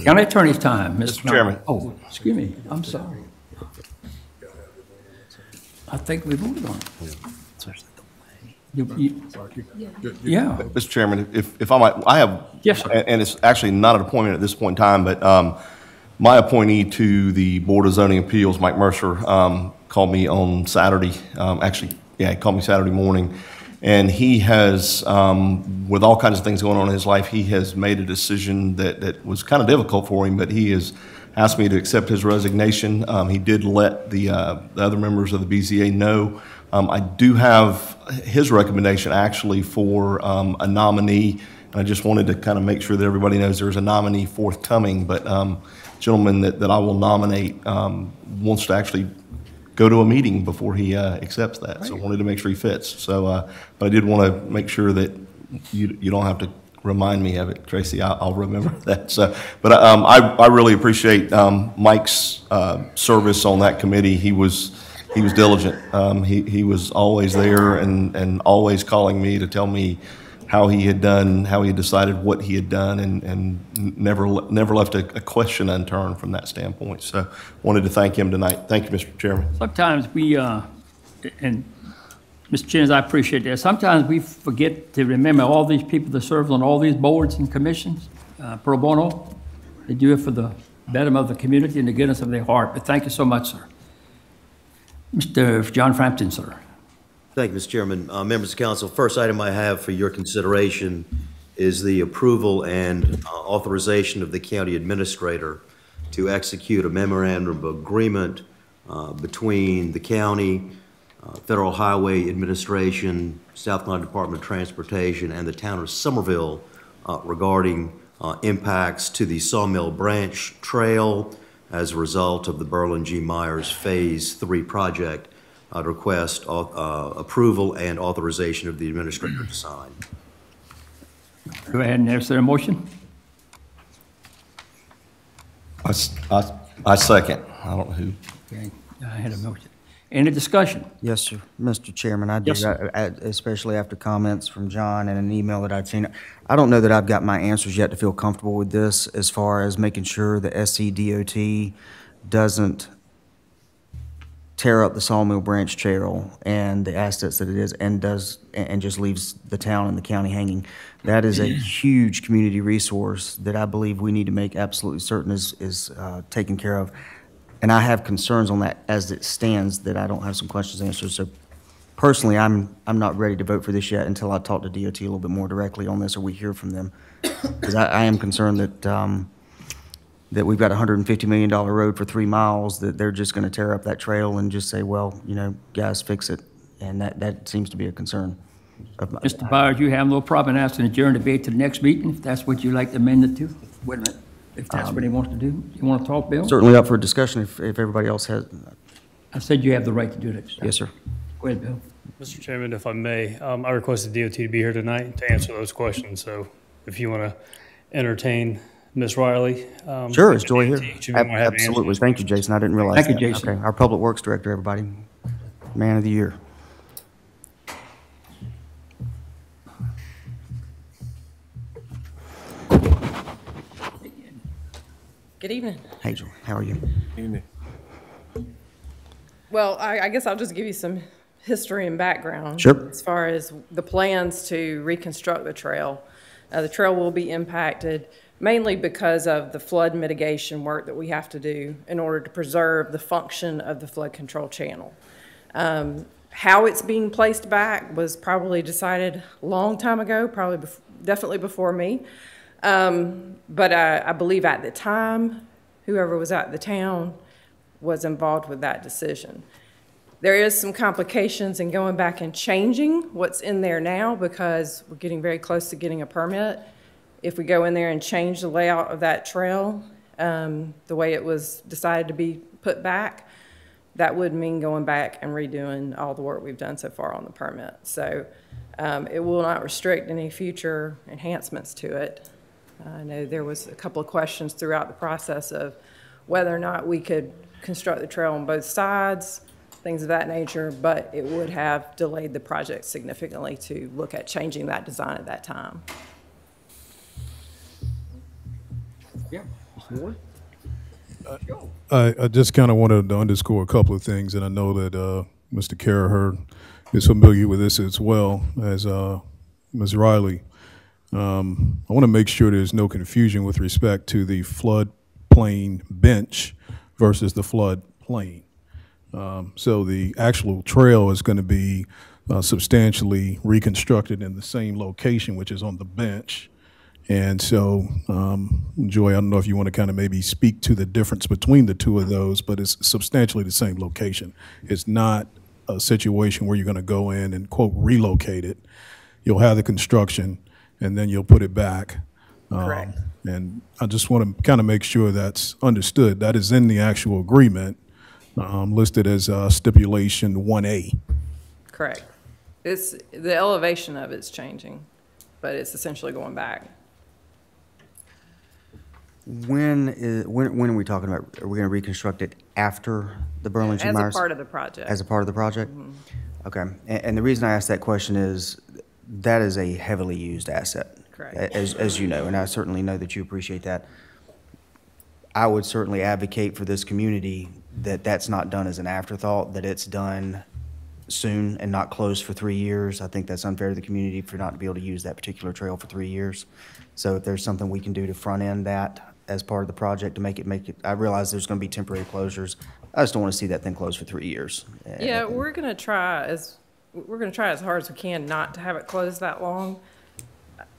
County Attorney's time.
Mr. Chairman.
Oh, excuse me. I'm sorry. I think we voted on it. Yeah.
Mr. Chairman, if I might, I have,
yes, sir.
And it's actually not an appointment at this point in time, but my appointee to the Board of Zoning Appeals, Mike Mercer, called me on Saturday. He called me Saturday morning And he has, with all kinds of things going on in his life, he has made a decision that was kind of difficult for him, but he has asked me to accept his resignation. He did let the other members of the BZA know. I do have his recommendation actually for a nominee. I just wanted to kind of make sure that everybody knows there's a nominee forthcoming, but gentleman that I will nominate wants to actually go to a meeting before he accepts that. So I wanted to make sure he fits. So, but I did want to make sure that you don't have to remind me of it, Tracy. I'll remember that. So, but I really appreciate Mike's service on that committee. He was diligent. He was always there and always calling me to tell me how he had done, how he had decided what he had done, and never left a question unturned from that standpoint. So wanted to thank him tonight. Thank you, Mr. Chairman.
Sometimes we, and Mr. Chins, I appreciate that. Sometimes we forget to remember all these people that serve on all these boards and commissions, pro bono. They do it for the betterment of the community and the goodness of their heart. But thank you so much, sir. Mr. John Frampton, sir.
Thank you, Mr. Chairman. Members of council, first item I have for your consideration is the approval and authorization of the county administrator to execute a memorandum of agreement between the county, Federal Highway Administration, South Carolina Department of Transportation, and the town of Somerville regarding impacts to the Sawmill Branch Trail as a result of the Berlin G. Myers Phase 3 project. I'd request approval and authorization of the administrator to sign.
Go ahead and answer a motion.
I second. I don't know who.
Okay, I had a motion. Any discussion?
Yes, sir. Mr. Chairman, I do,
Yes, sir.
especially after comments from John and an email that I'd seen. I don't know that I've got my answers yet to feel comfortable with this as far as making sure the SCDOT doesn't tear up the Sawmill Branch Trail and the assets that it is and just leaves the town and the county hanging. That is a huge community resource that I believe we need to make absolutely certain is taken care of. And I have concerns on that as it stands that I don't have some questions answered. So personally, I'm not ready to vote for this yet until I talk to DOT a little bit more directly on this or we hear from them. Because I am concerned that we've got a $150 million road for 3 miles, that they're just going to tear up that trail and just say, well, you know, guys, fix it. And that seems to be a concern.
Mr. Byers, you have no problem asking adjourn debate to the next meeting, if that's what you'd like to amend it to? Wait a minute, if that's what he wants to do. You want to talk, Bill?
Certainly up for discussion if everybody else has.
I said you have the right to do that.
Yes, sir.
Go ahead, Bill.
Mr. Chairman, if I may, I requested DOT to be here tonight to answer those questions. So if you want to entertain Ms. Riley.
Sure, it's Joy here.
Should be more happy to
Absolutely.
answer
Thank you, Jason. I didn't realize
Thank you,
that.
Jason.
Okay. Our Public Works Director, everybody. Man of the Year.
Good evening.
Hey, Joy. How are you?
Well, I guess I'll just give you some history and background.
Sure.
As far as the plans to reconstruct the trail. The trail will be impacted mainly because of the flood mitigation work that we have to do in order to preserve the function of the flood control channel. How it's being placed back was probably decided a long time ago, probably definitely before me. But I believe at the time, whoever was at the town was involved with that decision. There is some complications in going back and changing what's in there now because we're getting very close to getting a permit. If we go in there and change the layout of that trail, the way it was decided to be put back, that would mean going back and redoing all the work we've done so far on the permit. So it will not restrict any future enhancements to it. I know there was a couple of questions throughout the process of whether or not we could construct the trail on both sides, things of that nature, but it would have delayed the project significantly to look at changing that design at that time.
Yeah.
I just kind of wanted to underscore a couple of things, and I know that Mr. Carraher is familiar with this as well as Ms. Riley. I want to make sure there's no confusion with respect to the floodplain bench versus the flood plain. So the actual trail is going to be substantially reconstructed in the same location, which is on the bench. And so, Joy, I don't know if you want to kind of maybe speak to the difference between the two of those, but it's substantially the same location. It's not a situation where you're going to go in and, quote, relocate it. You'll have the construction, and then you'll put it back.
Correct.
And I just want to kind of make sure that's understood. That is in the actual agreement, listed as stipulation 1A.
Correct. It's, the elevation of it's changing, but it's essentially going back.
When are we talking about? Are we going to reconstruct it after the Burlington
As
Myers?
a part of the project.
As a part of the project? Okay. And the reason I asked that question is that is a heavily used asset.
Correct.
As you know, and I certainly know that you appreciate that. I would certainly advocate for this community that that's not done as an afterthought, that it's done soon and not closed for 3 years. I think that's unfair to the community for not to be able to use that particular trail for 3 years. So if there's something we can do to front end that as part of the project to make it, I realize there's going to be temporary closures. I just don't want to see that thing closed for 3 years.
Yeah, we're going to try as hard as we can not to have it closed that long.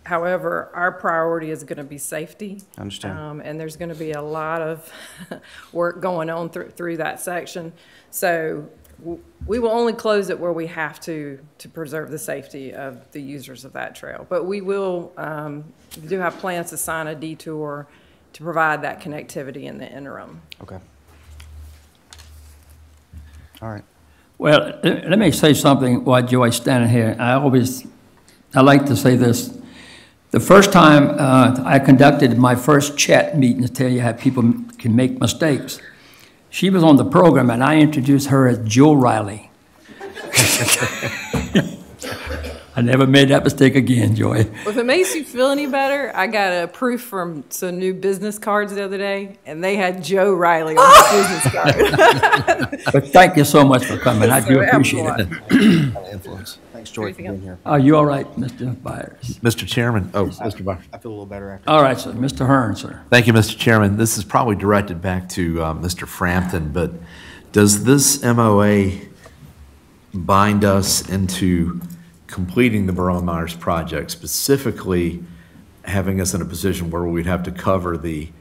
However, our priority is going to be safety.
I understand.
And there's going to be a lot of work going on through that section. So we will only close it where we have to preserve the safety of the users of that trail. But we will, do have plans to sign a detour to provide that connectivity in the interim.
Okay. All right.
Well, let me say something while Joy's standing here. I like to say this. The first time I conducted my first chat meeting to tell you how people can make mistakes, she was on the program and I introduced her as Joe Riley. I never made that mistake again, Joy.
Well, if it makes you feel any better, I got a proof from some new business cards the other day, and they had Joe Riley on the business card.
But thank you so much for coming. I do appreciate it.
Influence. Thanks, Joy, for being here.
Are you all right, Mr. Byers?
Mr. Chairman, Mr. Byers.
I feel a little better after.
All right, sir. Mr. Hearn, sir.
Thank you, Mr. Chairman. This is probably directed back to Mr. Frampton, but does this MOA bind us into completing the Burlington-Myers project, specifically having us in a position where we'd have to cover the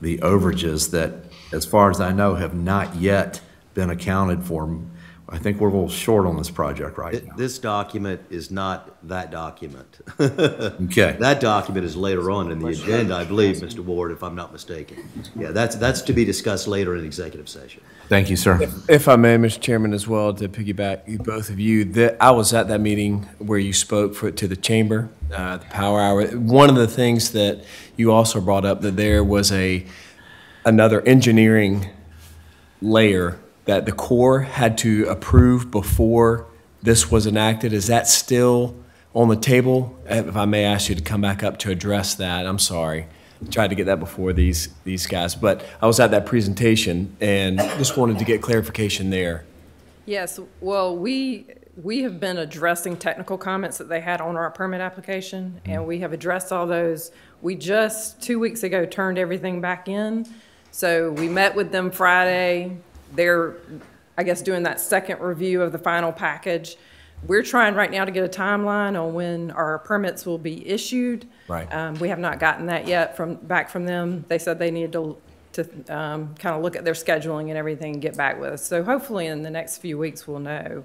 overages that, as far as I know, have not yet been accounted for? I think we're a little short on this project right now.
This document is not that document.
Okay.
That document is later on in the agenda, I believe, Mr. Ward, if I'm not mistaken. Yeah, that's to be discussed later in executive session.
Thank you, sir.
If I may, Mr. Chairman, as well, to piggyback you, both of you, I was at that meeting where you spoke to the chamber, the power hour. One of the things that you also brought up, that there was another engineering layer that the Corps had to approve before this was enacted. Is that still on the table? If I may ask you to come back up to address that, I'm sorry. Tried to get that before these guys, but I was at that presentation and just wanted to get clarification there.
Yes, well, we have been addressing technical comments that they had on our permit application, and we have addressed all those. We just 2 weeks ago turned everything back in. So we met with them Friday. They're, I guess, doing that second review of the final package. We're trying right now to get a timeline on when our permits will be issued.
Right.
We have not gotten that yet back from them. They said they needed to kind of look at their scheduling and everything and get back with us. So hopefully in the next few weeks we'll know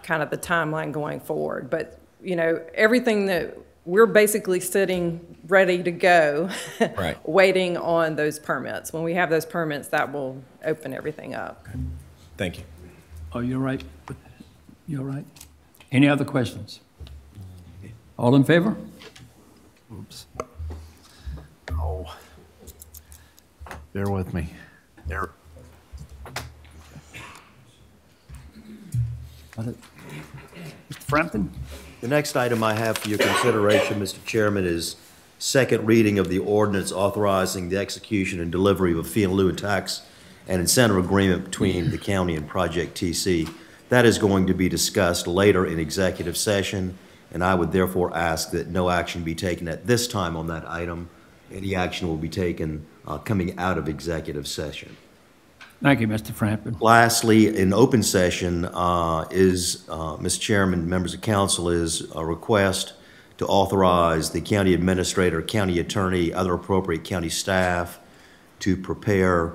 kind of the timeline going forward. But, you know, everything that we're basically sitting ready to go,
right,
waiting on those permits. When we have those permits, that will open everything up.
Okay. Thank you.
Oh, you're right. You're right. Any other questions? All in favor?
Oops. Oh. Bear with me. There.
Mr. Frampton?
The next item I have for your consideration, Mr. Chairman, is second reading of the ordinance authorizing the execution and delivery of a fee in lieu of tax and incentive agreement between the county and Project TC. That is going to be discussed later in executive session, and I would therefore ask that no action be taken at this time on that item. Any action will be taken coming out of executive session.
Thank you, Mr. Frampton.
Lastly, in open session Mr. Chairman, members of council, is a request to authorize the county administrator, county attorney, other appropriate county staff to prepare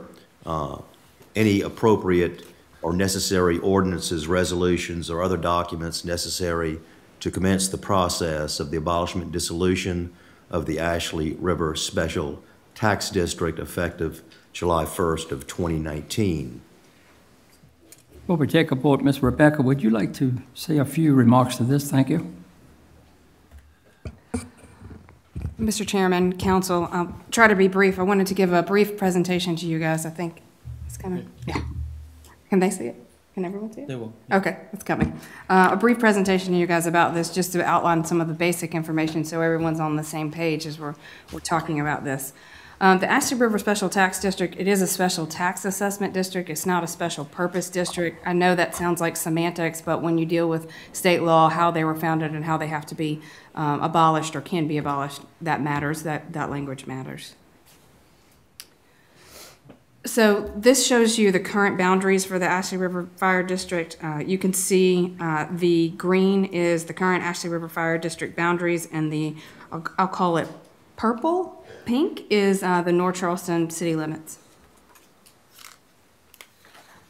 any appropriate or necessary ordinances, resolutions, or other documents necessary to commence the process of the abolishment and dissolution of the Ashley River Special Tax District effective July 1st of 2019.
Before we take a vote, Ms. Rebecca, would you like to say a few remarks to this? Thank you.
Mr. Chairman, Council, I'll try to be brief. I wanted to give a brief presentation to you guys. I think it's kind of, yeah. Can they see it? Can everyone see it?
They will.
Okay, it's coming. A brief presentation to you guys about this, just to outline some of the basic information so everyone's on the same page as we're talking about this. The Ashley River Special Tax District, it is a special tax assessment district. It's not a special purpose district. I know that sounds like semantics, but when you deal with state law, how they were founded and how they have to be abolished or can be abolished, that matters, that language matters. So this shows you the current boundaries for the Ashley River Fire District. You can see the green is the current Ashley River Fire District boundaries, and the, I'll call it purple, pink is the North Charleston city limits.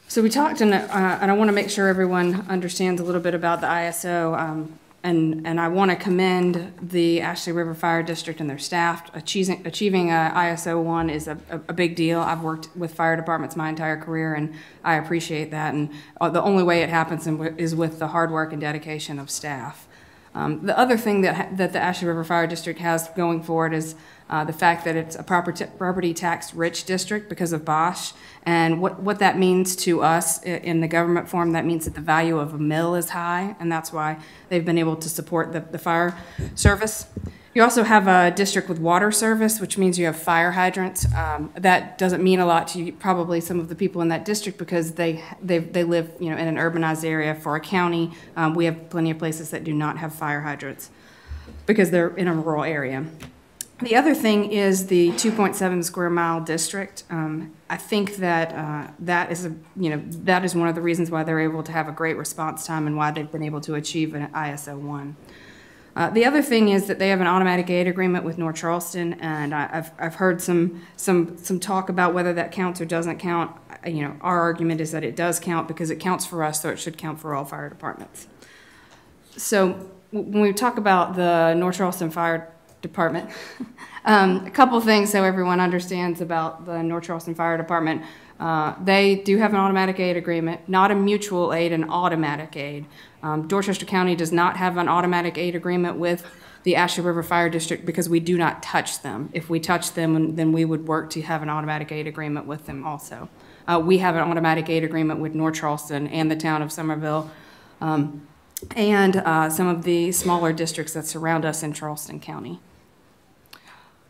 So we talked, and I want to make sure everyone understands a little bit about the ISO, and I want to commend the Ashley River Fire District and their staff. Achieving ISO 1 is a big deal. I've worked with fire departments my entire career, and I appreciate that. And the only way it happens is with the hard work and dedication of staff. The other thing that the Ashley River Fire District has going forward is the fact that it's a property tax rich district because of Bosch. And what that means to us in the government form, that means that the value of a mill is high, and that's why they've been able to support the fire service. You also have a district with water service, which means you have fire hydrants. That doesn't mean a lot to probably some of the people in that district because they live, you know, in an urbanized area. For a county, we have plenty of places that do not have fire hydrants because they're in a rural area. The other thing is the 2.7 square mile district. I think that that is one of the reasons why they're able to have a great response time and why they've been able to achieve an ISO 1. The other thing is that they have an automatic aid agreement with North Charleston, and I've heard some talk about whether that counts or doesn't count. You know, our argument is that it does count because it counts for us, so it should count for all fire departments. So when we talk about the North Charleston Fire Department, a couple things so everyone understands about the North Charleston Fire Department. They do have an automatic aid agreement, not a mutual aid, an automatic aid. Dorchester County does not have an automatic aid agreement with the Ashley River Fire District because we do not touch them. If we touch them, then we would work to have an automatic aid agreement with them also. We have an automatic aid agreement with North Charleston and the town of Somerville, and some of the smaller districts that surround us in Charleston County.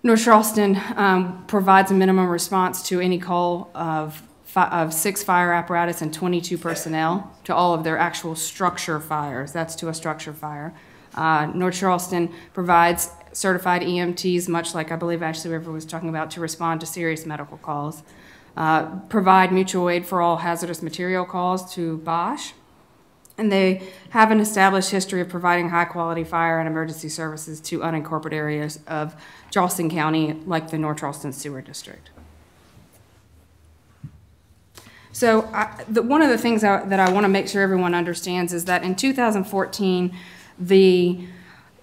North Charleston provides a minimum response to any call of 6 fire apparatus and 22 personnel to all of their actual structure fires. That's to a structure fire. North Charleston provides certified EMTs, much like I believe Ashley River was talking about, to respond to serious medical calls. Provide mutual aid for all hazardous material calls to Bosch. And they have an established history of providing high-quality fire and emergency services to unincorporated areas of Charleston County, like the North Charleston Sewer District. So one of the things that I want to make sure everyone understands is that in 2014, the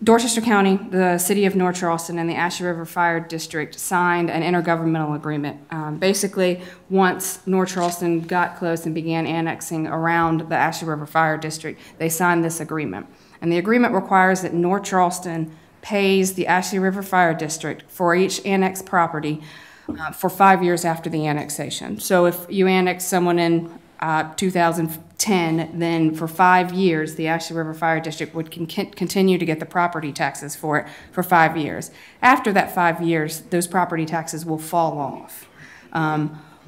Dorchester County, the City of North Charleston, and the Ashley River Fire District signed an intergovernmental agreement. Basically, once North Charleston got close and began annexing around the Ashley River Fire District, they signed this agreement. And the agreement requires that North Charleston pays the Ashley River Fire District for each annexed property for 5 years after the annexation. So if you annex someone in 2010, then for 5 years, the Ashley River Fire District would continue to get the property taxes for it for 5 years. After that 5 years, those property taxes will fall off.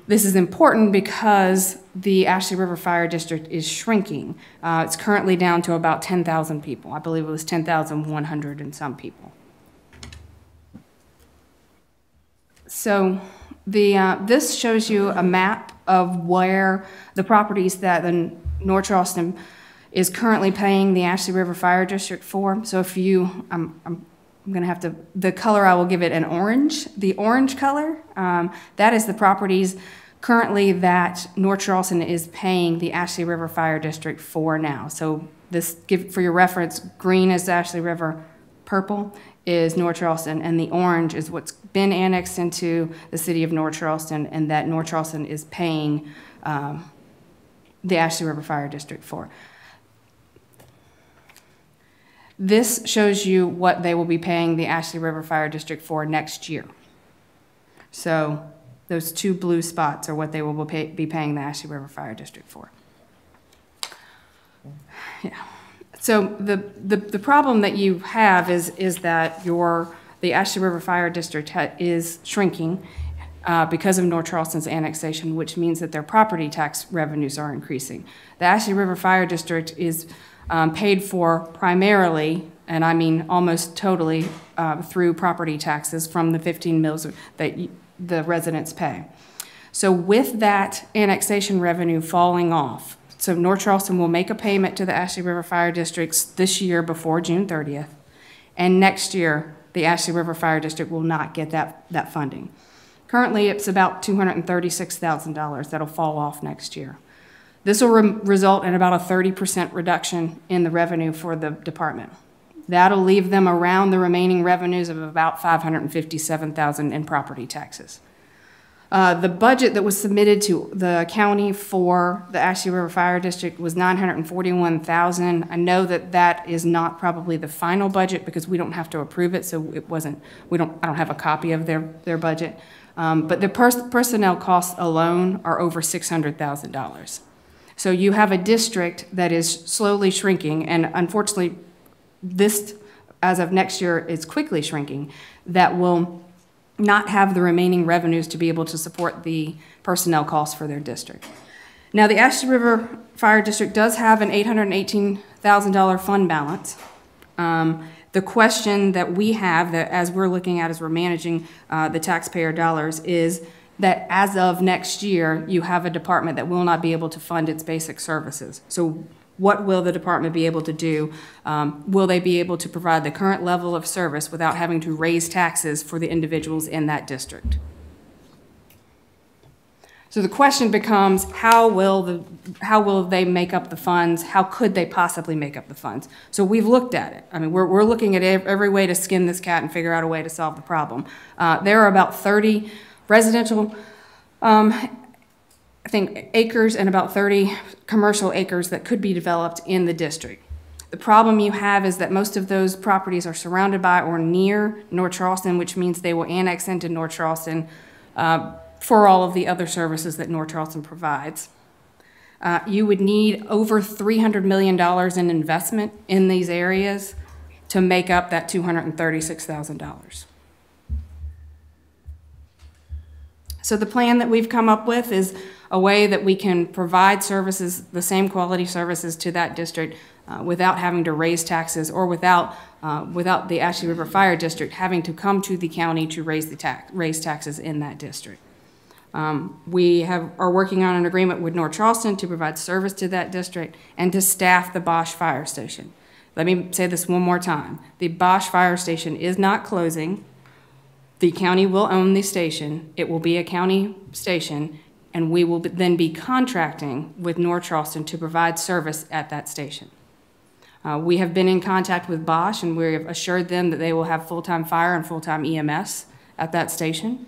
This is important because the Ashley River Fire District is shrinking. It's currently down to about 10,000 people. I believe it was 10,100 and some people. So this shows you a map of where the properties that the North Charleston is currently paying the Ashley River Fire District for. So if you, I'm going to have to, the color I will give it an orange, the orange color, that is the properties currently that North Charleston is paying the Ashley River Fire District for now. So this, for your reference, green is Ashley River, purple is North Charleston, and the orange is what's been annexed into the city of North Charleston, and that North Charleston is paying the Ashley River Fire District for. This shows you what they will be paying the Ashley River Fire District for next year. So those two blue spots are what they will be paying the Ashley River Fire District for. Yeah. So the problem that you have is that the Ashley River Fire District is shrinking because of North Charleston's annexation, which means that their property tax revenues are increasing. The Ashley River Fire District is paid for primarily, and I mean almost totally, through property taxes from the 15 mills that the residents pay. So with that annexation revenue falling off, so North Charleston will make a payment to the Ashley River Fire Districts this year before June 30th, and next year the Ashley River Fire District will not get that funding. Currently, it's about $236,000 that'll fall off next year. This will result in about a 30% reduction in the revenue for the department. That'll leave them around the remaining revenues of about $557,000 in property taxes. The budget that was submitted to the county for the Ashley River Fire District was $941,000. I know that that is not probably the final budget because we don't have to approve it, so it wasn't. I don't have a copy of their budget, but the personnel costs alone are over $600,000. So you have a district that is slowly shrinking, and unfortunately, this, as of next year, is quickly shrinking, that will not have the remaining revenues to be able to support the personnel costs for their district. Now, the Ashley River Fire District does have an $818,000 fund balance. The question that we have, that as we're looking at as we're managing the taxpayer dollars, is that as of next year, you have a department that will not be able to fund its basic services. So what will the department be able to do? Will they be able to provide the current level of service without having to raise taxes for the individuals in that district? So the question becomes, how will they make up the funds? How could they possibly make up the funds? So we've looked at it. I mean, we're looking at every way to skin this cat and figure out a way to solve the problem. There are about 30 residential I think acres and about 30 commercial acres that could be developed in the district. The problem you have is that most of those properties are surrounded by or near North Charleston, which means they will annex into North Charleston for all of the other services that North Charleston provides. You would need over $300 million in investment in these areas to make up that $236,000. So the plan that we've come up with is a way that we can provide services, the same quality services to that district without having to raise taxes or without the Ashley River Fire District having to come to the county to raise taxes in that district. We are working on an agreement with North Charleston to provide service to that district and to staff the Bosch Fire Station. Let me say this one more time. The Bosch Fire Station is not closing. The county will own the station. It will be a county station, and we will then be contracting with North Charleston to provide service at that station. We have been in contact with Bosch, and we have assured them that they will have full-time fire and full-time EMS at that station.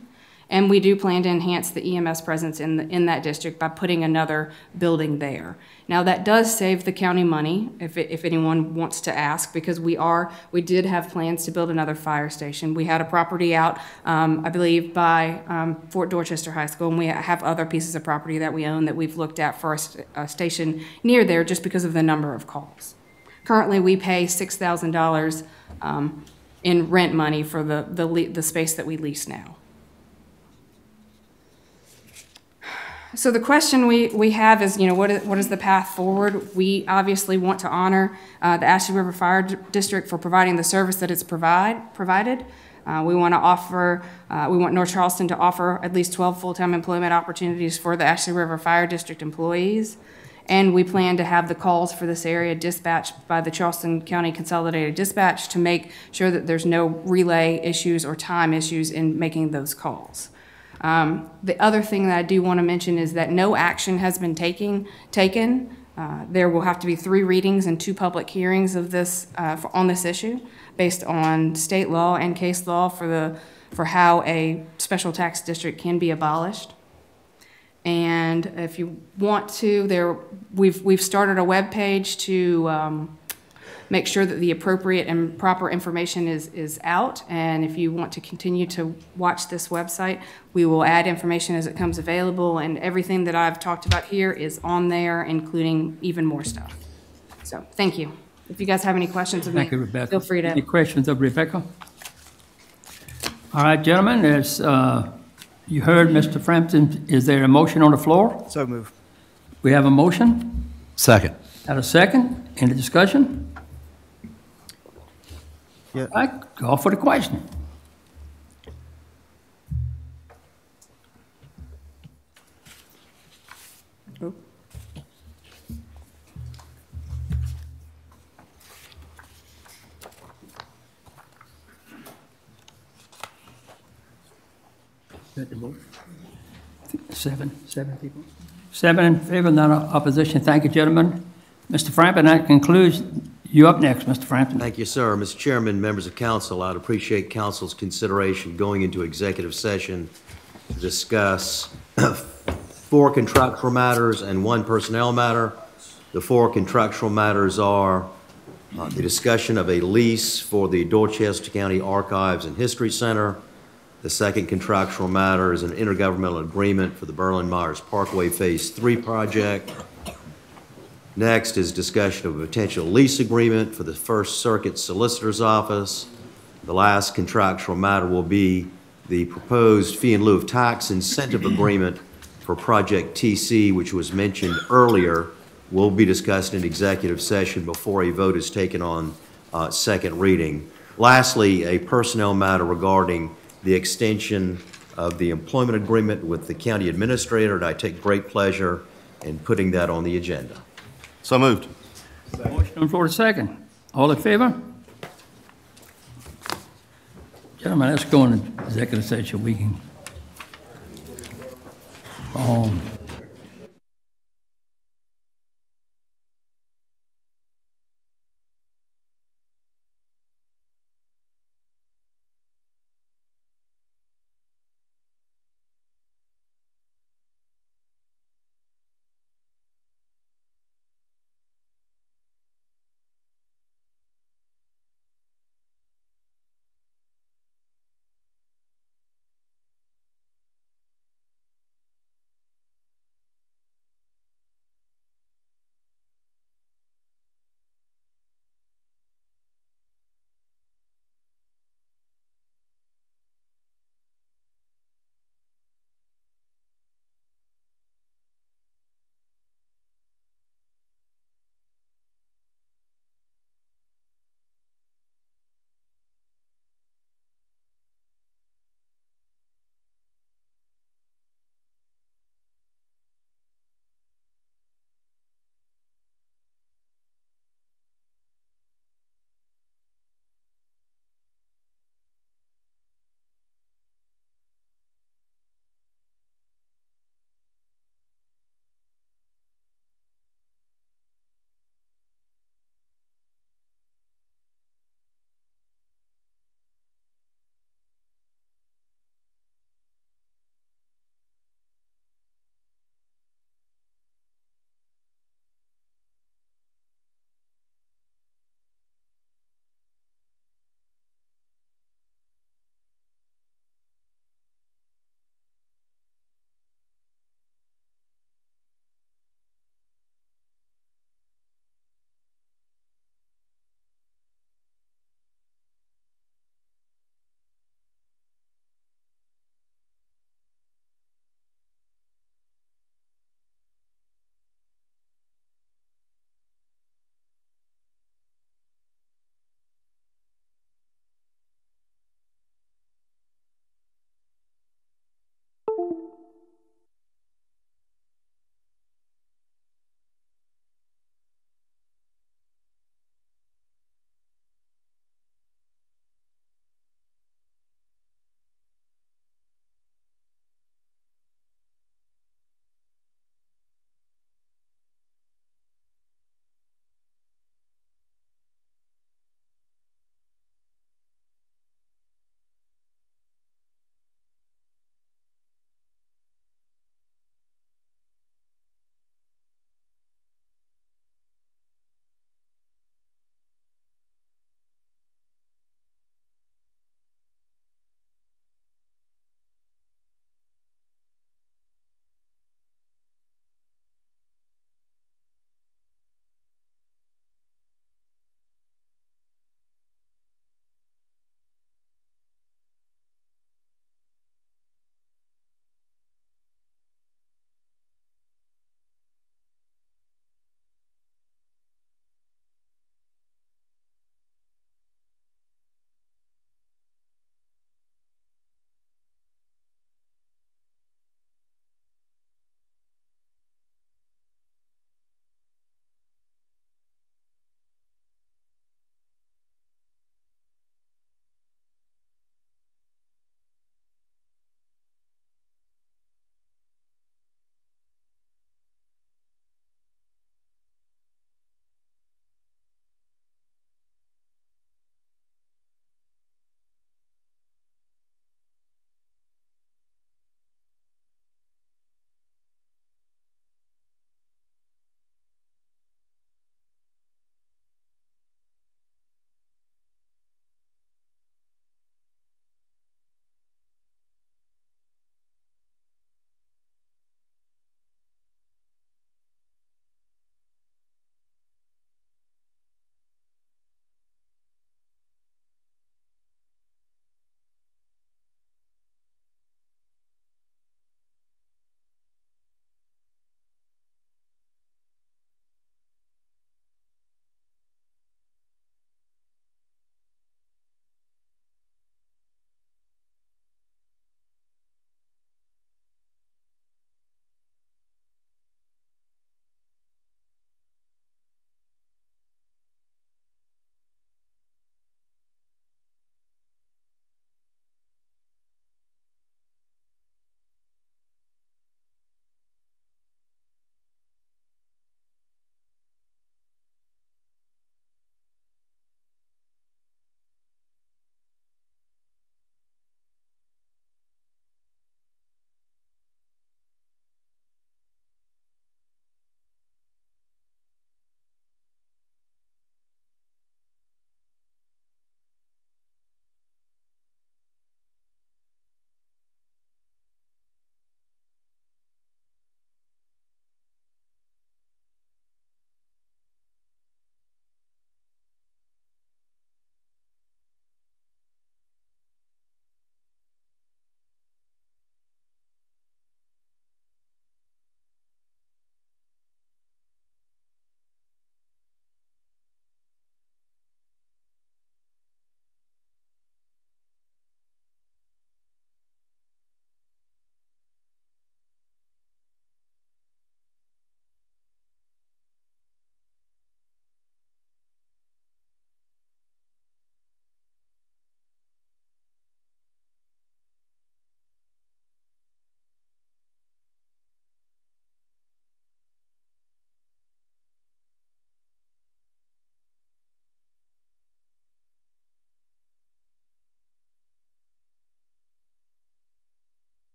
And we do plan to enhance the EMS presence in that district by putting another building there. Now, that does save the county money, if anyone wants to ask, because we did have plans to build another fire station. We had a property out, I believe, by Fort Dorchester High School, and we have other pieces of property that we own that we've looked at for a station near there just because of the number of calls. Currently, we pay $6,000 in rent money for the space that we lease now. So the question we have is, what is the path forward? We obviously want to honor the Ashley River Fire District for providing the service that it's provided. We want to offer, we want North Charleston to offer at least 12 full-time employment opportunities for the Ashley River Fire District employees. And we plan to have the calls for this area dispatched by the Charleston County Consolidated Dispatch to make sure that there's no relay issues or time issues in making those calls. The other thing that I do want to mention is that no action has been taken. There will have to be 3 readings and 2 public hearings of this, on this issue based on state law and case law for how a special tax district can be abolished. And if you want to, we've started a web page to make sure that the appropriate and proper information is out. And if you want to continue to watch this website, we will add information as it comes available. And everything that I've talked about here is on there, including even more stuff. So thank you. If you guys have any questions of me,
Thank you, Rebecca.
feel free to.
Any questions of Rebecca? All right, gentlemen, as you heard Mr. Frampton, is there a motion on the floor?
So move.
We have a motion.
Second.
Have a second. Any discussion?
Yeah.
All right, call for the question. Seven people. 7 in favor, none opposition. Thank you, gentlemen. Mr. Frampton, that concludes. You up next, Mr. Frampton.
Thank you, sir. Mr. Chairman, members of council, I'd appreciate council's consideration going into executive session to discuss 4 contractual matters and 1 personnel matter. The 4 contractual matters are the discussion of a lease for the Dorchester County Archives and History Center. The second contractual matter is an intergovernmental agreement for the Berlin-Myers Parkway Phase 3 project. Next is discussion of a potential lease agreement for the First Circuit Solicitor's Office. The last contractual matter will be the proposed fee in lieu of tax incentive agreement for Project TC, which was mentioned earlier, will be discussed in executive session before a vote is taken on second reading. Lastly, a personnel matter regarding the extension of the employment agreement with the county administrator, and I take great pleasure in putting that on the agenda.
So moved.
Motion on the floor, second. All in favor? Gentlemen, let's go into executive session. We can.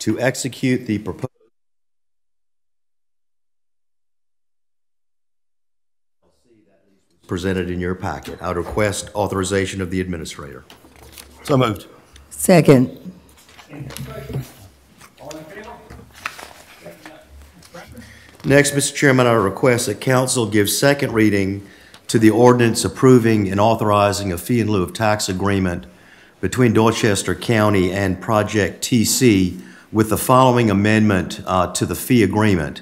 to execute the proposed presented in your packet. I would request authorization of the administrator.
So moved.
Second.
Next, Mr. Chairman, I request that council give second reading to the ordinance approving and authorizing a fee in lieu of tax agreement between Dorchester County and Project TC with the following amendment to the fee agreement.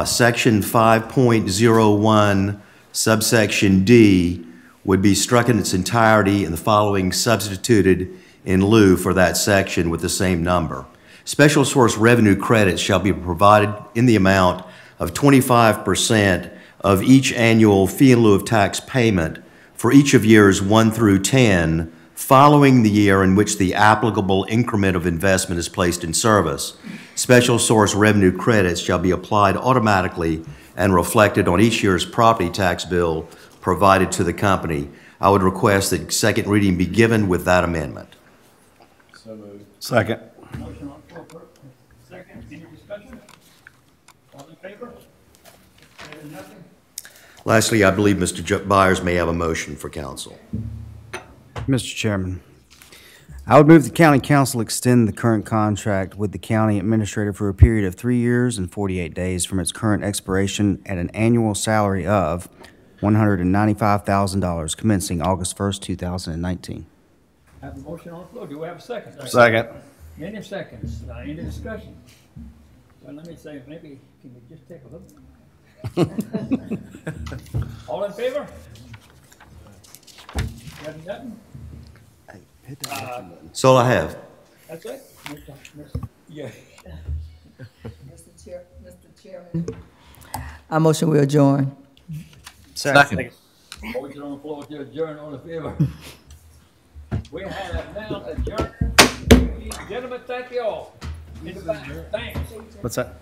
Section 5.01, subsection D, would be struck in its entirety and the following substituted in lieu for that section with the same number. Special source revenue credits shall be provided in the amount of 25% of each annual fee in lieu of tax payment for each of years 1 through 10 following the year in which the applicable increment of investment is placed in service. Special source revenue credits shall be applied automatically and reflected on each year's property tax bill provided to the company. I would request that second reading be given with that amendment.
So moved. Second.
Motion on the floor. Second. Any discussion? All in favor? Hearing nothing?
Lastly, I believe Mr. Byers may have a motion for council.
Mr. Chairman, I would move the county council extend the current contract with the county administrator for a period of 3 years and 48 days from its current expiration at an annual salary of $195,000 commencing August 1st, 2019.
I have a motion on the floor. Do we have a second?
Second.
Any seconds? Any discussion? Well, let me say, maybe, can we just take a look? All in favor? Hearing nothing?
That's all I have.
That's it? Yeah.
Mr. Chairman. I motion we adjourn.
Second.
Motion on the floor to adjourn. All in favor? We have now adjourned. Gentlemen, thank you all. In the back. Thanks.
What's that?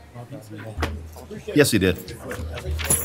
Yes, he did.